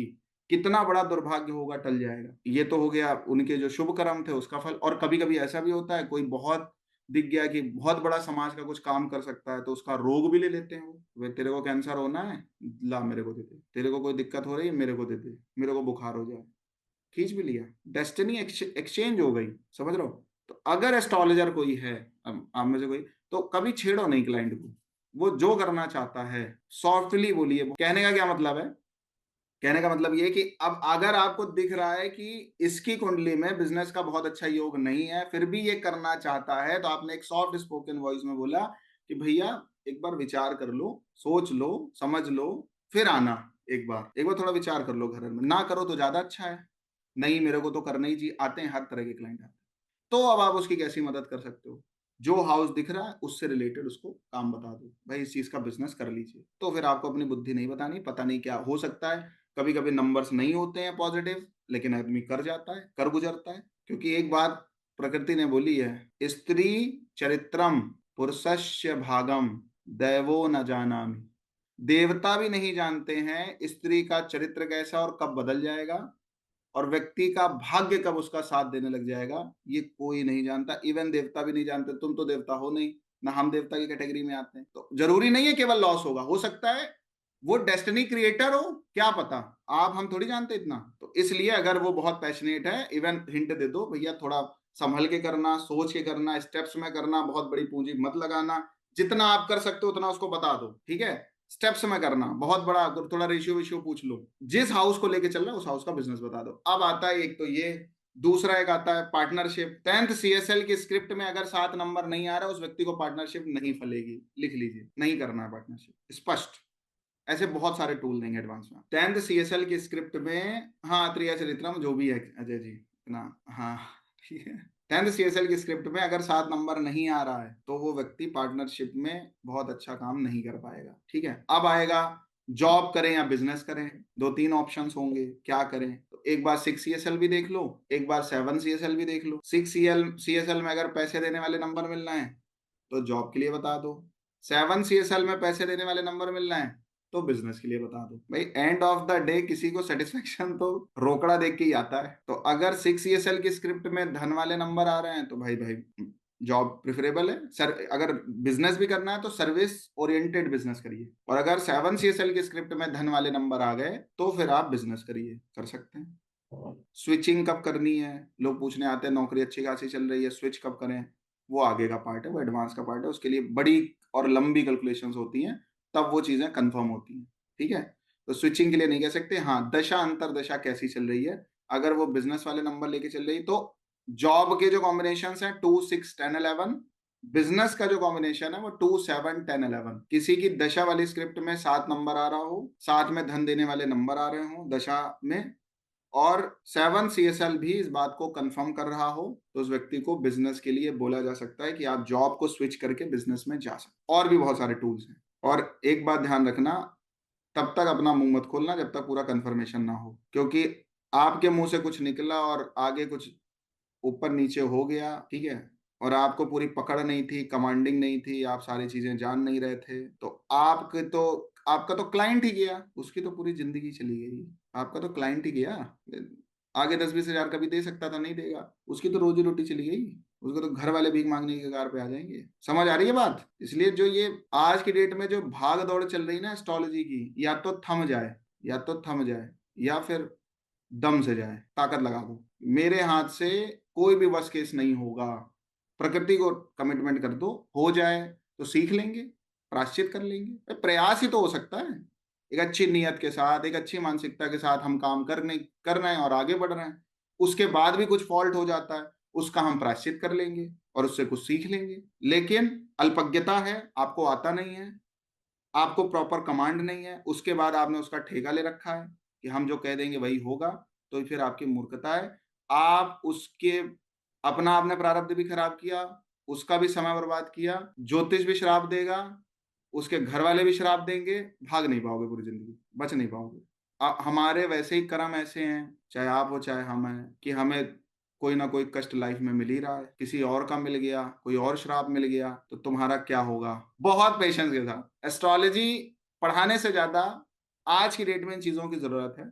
कितना बड़ा दुर्भाग्य होगा, टल जाएगा। ये तो हो गया उनके जो शुभ कर्म थे उसका फल। और कभी कभी ऐसा भी होता है, कोई बहुत दिख गया कि बहुत बड़ा समाज का कुछ काम कर सकता है, तो उसका रोग भी ले लेते हैं वो। वे तेरे को कैंसर होना है, ला मेरे को दे दे। तेरे को कोई दिक्कत हो रही है, मेरे को दे दे। मेरे को बुखार हो जाए, खींच भी लिया। डेस्टिनी एक्सचेंज हो गई, समझ रहे हो? तो अगर एस्ट्रोलॉजर कोई है, आप में से कोई, तो कभी छेड़ो नहीं क्लाइंट को। वो जो करना चाहता है सॉफ्टली बोलिए। कहने का क्या मतलब है? कहने का मतलब ये कि अब अगर आपको दिख रहा है कि इसकी कुंडली में बिजनेस का बहुत अच्छा योग नहीं है, फिर भी ये करना चाहता है, तो आपने एक सॉफ्ट स्पोकन वॉइस में बोला कि भैया एक बार विचार कर लो, सोच लो, समझ लो, फिर आना। एक बार थोड़ा विचार कर लो, घर में ना करो तो ज्यादा अच्छा है। नहीं, मेरे को तो करना ही चाहिए। आते हैं, हर तरह के क्लाइंट आते हैं। तो अब आप उसकी कैसी मदद कर सकते हो? जो हाउस दिख रहा है उससे रिलेटेड उसको काम बता दो, भाई इस चीज का बिजनेस कर लीजिए। तो फिर आपको अपनी बुद्धि नहीं बतानी, पता नहीं क्या हो सकता है। कभी कभी नंबर्स नहीं होते हैं पॉजिटिव, लेकिन आदमी कर जाता है, कर गुजरता है। क्योंकि एक बात प्रकृति ने बोली है, स्त्री चरित्रम पुरुषस्य भागम दैवो न जानामि। देवता भी नहीं जानते हैं स्त्री का चरित्र कैसा और कब बदल जाएगा, और व्यक्ति का भाग्य कब उसका साथ देने लग जाएगा, ये कोई नहीं जानता। इवन देवता भी नहीं जानते। तुम तो देवता हो नहीं ना, हम देवता की कैटेगरी में आते हैं। तो जरूरी नहीं है केवल लॉस होगा, हो सकता है वो डेस्टिनी क्रिएटर हो, क्या पता। आप हम थोड़ी जानते इतना। तो इसलिए अगर वो बहुत पैशनेट है, इवन हिंट दे दो, भैया थोड़ा संभल के करना, सोच के करना, स्टेप्स में करना, बहुत बड़ी पूंजी मत लगाना। जितना आप कर सकते हो उतना उसको बता दो, ठीक है? स्टेप्स में करना, बहुत बड़ा थोड़ा रेशियो वेशियो पूछ लो। जिस हाउस को लेके चल रहा है उस हाउस का बिजनेस बता दो। अब आता है एक तो ये, दूसरा एक आता है पार्टनरशिप। 10th सीएसएल की स्क्रिप्ट में अगर 7 नंबर नहीं आ रहा, उस व्यक्ति को पार्टनरशिप नहीं फलेगी। लिख लीजिए, नहीं करना है पार्टनरशिप, स्पष्ट। ऐसे बहुत सारे टूल देंगे एडवांस में। 10th सीएसएल की स्क्रिप्ट में, हाँ, त्रिया चरित्रम जो भी है अजय जी ना, हाँ ठीक है। 10th सीएसएल की स्क्रिप्ट में अगर 7 नंबर नहीं आ रहा है तो वो व्यक्ति पार्टनरशिप में बहुत अच्छा काम नहीं कर पाएगा, ठीक है? अब आएगा जॉब करें या बिजनेस करें, 2-3 ऑप्शंस होंगे, क्या करें? तो एक बार 6 सीएसएल भी देख लो, एक बार 7 सीएसएल भी देख लो। 6 सीएसएल में अगर पैसे देने वाले नंबर मिलना है तो जॉब के लिए बता दो। 7 सीएसएल में पैसे देने वाले नंबर मिलना है तो बिजनेस के लिए बता दो। भाई एंड ऑफ द डे किसी को सेटिस्फेक्शन तो रोकड़ा देख के ही आता है। तो अगर 6 सीएसएल की स्क्रिप्ट में धन वाले नंबर आ रहे हैं तो भाई भाई जॉब प्रेफरेबल है सर। अगर बिजनेस भी करना है तो सर्विस ओरिएंटेड बिजनेस करिए, और अगर 7 CSL की स्क्रिप्ट में धन वाले नंबर आ गए तो फिर आप बिजनेस करिए, कर सकते हैं। स्विचिंग कब करनी है, लोग पूछने आते हैं, नौकरी अच्छी खासी चल रही है, स्विच कब करें, वो आगे का पार्ट है, वो एडवांस का पार्ट है, उसके लिए बड़ी और लंबी कैलकुलेशंस होती हैं, तब वो चीजें कंफर्म होती हैं। ठीक है, तो स्विचिंग के लिए नहीं कह सकते। हाँ, दशा अंतर दशा कैसी चल रही है, अगर वो बिजनेस वाले नंबर लेके चल रही तो जॉब के जो कॉम्बिनेशन हैं 2, 6, 10, 11, बिजनेस का जो कॉम्बिनेशन है वो 2, 7, 10, 11। किसी की दशा वाली स्क्रिप्ट में 7 नंबर आ रहा हो, साथ में धन देने वाले नंबर आ रहे हो दशा में, और 7 CSL भी इस बात को कंफर्म कर रहा हो, तो उस व्यक्ति को बिजनेस के लिए बोला जा सकता है कि आप जॉब को स्विच करके बिजनेस में जा सकते। और भी बहुत सारे टूल्स हैं। और एक बात ध्यान रखना, तब तक अपना मुंह मत खोलना जब तक पूरा कंफर्मेशन ना हो, क्योंकि आपके मुंह से कुछ निकला और आगे कुछ ऊपर नीचे हो गया, ठीक है, और आपको पूरी पकड़ नहीं थी, कमांडिंग नहीं थी, आप सारी चीजें जान नहीं रहे थे, तो आपका तो क्लाइंट ही गया, उसकी तो पूरी जिंदगी चली गई। आपका तो क्लाइंट ही गया, आगे 10-20 हजार कभी दे सकता था, नहीं देगा, उसकी तो रोजी रोटी चली गई, उसको तो घर वाले भीख मांगने की कगार पे आ जाएंगे। समझ आ रही है बात? इसलिए जो ये आज की डेट में जो भाग दौड़ चल रही ना एस्ट्रोलॉजी की, या तो थम जाए, या तो थम जाए, या फिर दम से जाए, ताकत लगा दो। मेरे हाथ से कोई भी वर्स्ट केस नहीं होगा। प्रकृति को कमिटमेंट कर दो, हो जाए तो सीख लेंगे, प्रायश्चित कर लेंगे, प्रयास ही तो हो सकता है। एक अच्छी नीयत के साथ, एक अच्छी मानसिकता के साथ हम काम कर रहे हैं और आगे बढ़ रहे हैं, उसके बाद भी कुछ फॉल्ट हो जाता है, उसका हम प्रायश्चित कर लेंगे और उससे कुछ सीख लेंगे। लेकिन अल्पज्ञता है, आपको आता नहीं है, आपको प्रॉपर कमांड नहीं है, उसके बाद आपने उसका ठेका ले रखा है कि हम जो कह देंगे वही होगा, तो फिर आपकी मूर्खता है। आप उसके अपना आपने प्रारब्ध भी खराब किया, उसका भी समय बर्बाद किया, ज्योतिष भी श्राप देगा, उसके घर वाले भी श्राप देंगे, भाग नहीं पाओगे पूरी जिंदगी, बच नहीं पाओगे। हमारे वैसे ही कर्म ऐसे हैं, चाहे आप हो चाहे हम हैं, कि हमें कोई ना कोई कष्ट लाइफ में मिल ही रहा है, किसी और का मिल गया, कोई और श्राप मिल गया, तो तुम्हारा क्या होगा। बहुत पेशेंस के साथ एस्ट्रोलॉजी पढ़ाने से ज्यादा आज की डेट में इन चीजों की जरूरत है।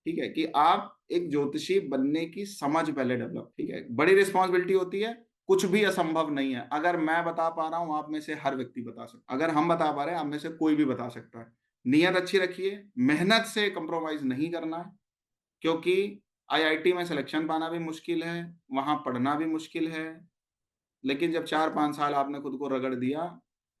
ठीक है, कि आप एक ज्योतिषी बनने की समझ पहले डेवलप, ठीक है, बड़ी रिस्पॉन्सिबिलिटी होती है, कुछ भी असंभव नहीं है। अगर मैं बता पा रहा हूं, आप में से हर व्यक्ति बता सकता, अगर हम बता पा रहे हैं, आप में से कोई भी बता सकता है। नियत अच्छी रखिए, मेहनत से कंप्रोमाइज नहीं करना है, क्योंकि IIT में सिलेक्शन पाना भी मुश्किल है, वहां पढ़ना भी मुश्किल है, लेकिन जब 4-5 साल आपने खुद को रगड़ दिया,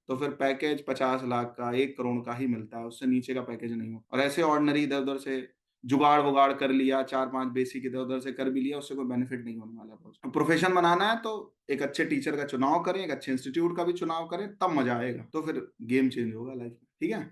तो फिर पैकेज 50 लाख का, 1 करोड़ का ही मिलता है, उससे नीचे का पैकेज नहीं हो। और ऐसे ऑर्डिनरी इधर उधर से जुगाड़ वुगाड़ कर लिया, 4-5 बेसिक इधर उधर से कर भी लिया, उससे कोई बेनिफिट नहीं होने वाला। बहुत प्रोफेशन बनाना है तो एक अच्छे टीचर का चुनाव करें, एक अच्छे इंस्टीट्यूट का भी चुनाव करें, तब मजा आएगा, तो फिर गेम चेंज होगा लाइफ में। ठीक है,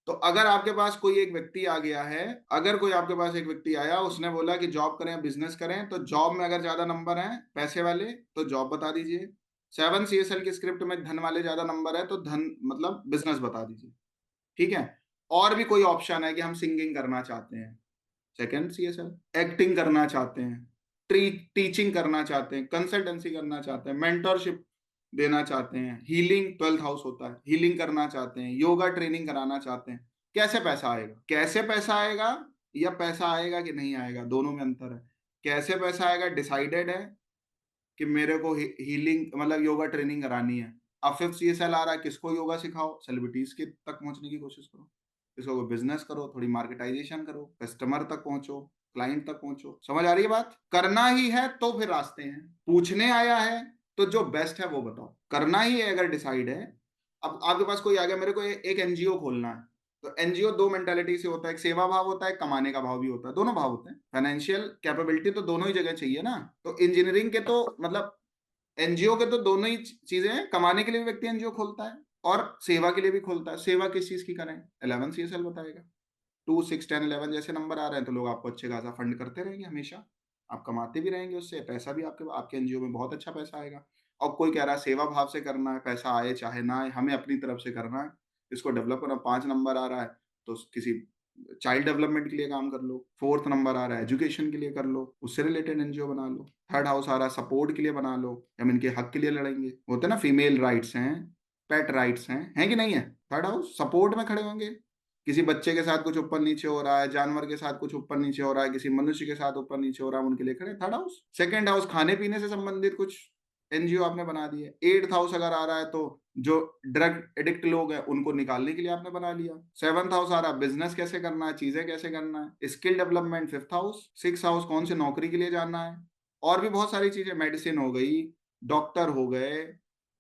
तो अगर आपके पास कोई एक व्यक्ति आ गया है, अगर कोई आपके पास एक व्यक्ति आया, उसने बोला कि जॉब करें बिजनेस करें, तो जॉब में अगर ज्यादा नंबर हैं पैसे वाले तो जॉब बता दीजिए, 7 CSL की स्क्रिप्ट में धन वाले ज्यादा नंबर है तो धन मतलब बिजनेस बता दीजिए। ठीक है, और भी कोई ऑप्शन है कि हम सिंगिंग करना चाहते हैं, 2nd CSL, एक्टिंग करना चाहते हैं, टीचिंग करना चाहते हैं, कंसल्टेंसी करना चाहते हैं, मेंटरशिप देना चाहते हैं, हीलिंग 12th हाउस होता है, हीलिंग करना चाहते हैं, योगा ट्रेनिंग कराना चाहते हैं, कैसे पैसा आएगा, कैसे पैसा आएगा, या पैसा आएगा कि नहीं आएगा, दोनों में अंतर है। कैसे पैसा आएगा डिसाइडेड है कि मेरे को हीलिंग मतलब योगा ट्रेनिंग करानी है। अब 5th CSL आ रहा है, किसको योगा सिखाओ, सेलिब्रिटीज के तक पहुंचने की कोशिश करो, इसको बिजनेस करो, थोड़ी मार्केटाइजेशन करो, कस्टमर तक पहुंचो, क्लाइंट तक पहुंचो। समझ आ रही है बात? करना ही है तो फिर रास्ते हैं, पूछने आया है तो जो बेस्ट है वो बताओ, करना ही है अगर डिसाइड है। अब आपके पास कोई आ गया, मेरे को एक NGO खोलना है, तो NGO दो मेंटालिटी से होता है, एक सेवा भाव होता है, कमाने का भाव भी होता है, दोनों भाव होते हैं। फाइनेंशियल कैपेबिलिटी तो दोनों ही जगह चाहिए ना, तो इंजीनियरिंग के तो मतलब NGO के तो दोनों ही चीजें हैं, कमाने के लिए भी व्यक्ति NGO खोलता है और सेवा के लिए भी खोलता है। सेवा किस चीज की करें, 11 CSL बताएगा। 2, 6, 10, 11 जैसे नंबर आ रहे हैं तो लोग आपको अच्छे खासा फंड करते रहेंगे हमेशा, आप कमाते भी रहेंगे, उससे पैसा भी आपके NGO में बहुत अच्छा पैसा आएगा। और कोई कह रहा है सेवा भाव से करना है, पैसा आए चाहे ना आए, हमें अपनी तरफ से करना है, इसको डेवलप करना। 5 नंबर आ रहा है तो किसी चाइल्ड डेवलपमेंट के लिए काम कर लो, 4th नंबर आ रहा है एजुकेशन के लिए कर लो, उससे रिलेटेड NGO बना लो, 3rd हाउस आ रहा है सपोर्ट के लिए बना लो, हम इनके हक के लिए लड़ेंगे। होते हैं ना, फीमेल राइट्स हैं, पेट राइट्स हैं कि नहीं है, 3rd हाउस सपोर्ट में खड़े होंगे। किसी बच्चे के साथ कुछ ऊपर नीचे हो रहा है, जानवर के साथ कुछ ऊपर नीचे हो रहा है, किसी मनुष्य के साथ ऊपर नीचे हो रहा है, उनके लिए खड़े 3rd हाउस। 2nd हाउस खाने पीने से संबंधित कुछ एनजीओ आपने बना दिया। 8th हाउस अगर आ रहा है तो जो ड्रग एडिक्ट लोग हैं उनको निकालने के लिए आपने बना लिया। 7th हाउस आ रहा है बिजनेस कैसे करना है, चीजें कैसे करना है, skill development 5th house. 6th house कौन से नौकरी के लिए जाना है, और भी बहुत सारी चीजें, मेडिसिन हो गई, डॉक्टर हो गए,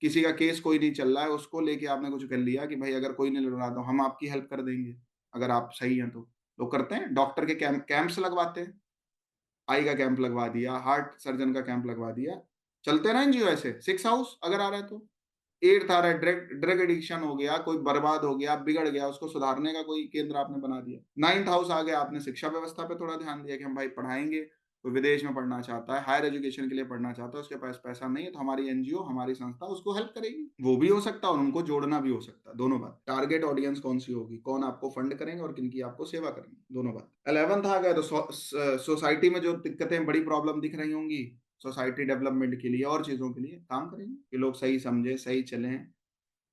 किसी का केस कोई नहीं चल रहा है उसको लेके आपने कुछ कर लिया कि भाई अगर कोई नहीं लड़ रहा तो हम आपकी हेल्प कर देंगे अगर आप सही हैं तो। लोग करते हैं, डॉक्टर के कैंप्स लगवाते हैं, आई का कैंप लगवा दिया, हार्ट सर्जन का कैंप लगवा दिया, चलते ना एनजीओ ऐसे। 6 हाउस अगर आ रहा है तो। 8th आ रहा है ड्रग एडिक्शन हो गया, कोई बर्बाद हो गया, बिगड़ गया, उसको सुधारने का कोई केंद्र आपने बना दिया। 9th हाउस आ गया, आपने शिक्षा व्यवस्था पे थोड़ा ध्यान दिया कि हम भाई पढ़ाएंगे, कोई विदेश में पढ़ना चाहता है, हायर एजुकेशन के लिए पढ़ना चाहता है, उसके पास पैसा नहीं है तो हमारी एनजीओ, हमारी संस्था उसको हेल्प करेगी। वो भी हो सकता है और उनको जोड़ना भी हो सकता है, दोनों बात। टारगेट ऑडियंस कौन सी होगी, कौन आपको फंड करेंगे और किन की आपको सेवा करेंगे, दोनों बात। 11th आ गया तो सोसाइटी में जो दिक्कतें, बड़ी प्रॉब्लम दिख रही होंगी, सोसाइटी डेवलपमेंट के लिए और चीजों के लिए काम करेंगे कि लोग सही समझे, सही चलें।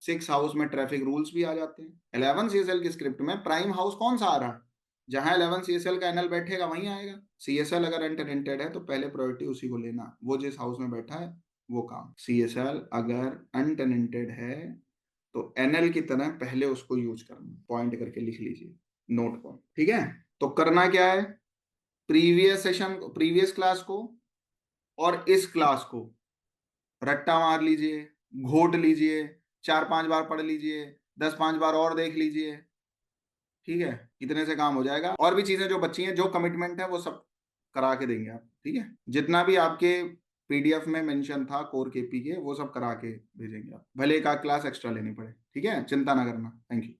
6 हाउस में ट्रैफिक रूल्स भी आ जाते हैं। 11 सीएसएल की स्क्रिप्ट में प्राइम हाउस कौन सा आ रहा है, जहां 11 सीएसएल का एनएल बैठेगा वहीं आएगा। सीएसएल अगर अनटेनेंटेड है तो पहले प्रायोरिटी उसी को लेना, वो जिस हाउस में बैठा है वो काम। सीएसएल अगर अनटेनेंटेड है तो एनएल की तरह पहले उसको यूज करना, पॉइंट करके लिख लीजिए, नोट पॉइंट, ठीक है। तो करना क्या है, प्रीवियस सेशन, प्रीवियस क्लास को और इस क्लास को रट्टा मार लीजिए, घोट लीजिए, 4-5 बार पढ़ लीजिए, 10-5 बार और देख लीजिए, ठीक है। इतने से काम हो जाएगा। और भी चीजें जो बच्ची हैं, जो कमिटमेंट है वो सब करा के देंगे आप, ठीक है। जितना भी आपके पीडीएफ में मेंशन था कोर केपी के, वो सब करा के भेजेंगे आप, भले एक आध क्लास एक्स्ट्रा लेनी पड़े, ठीक है, चिंता ना करना। Thank you.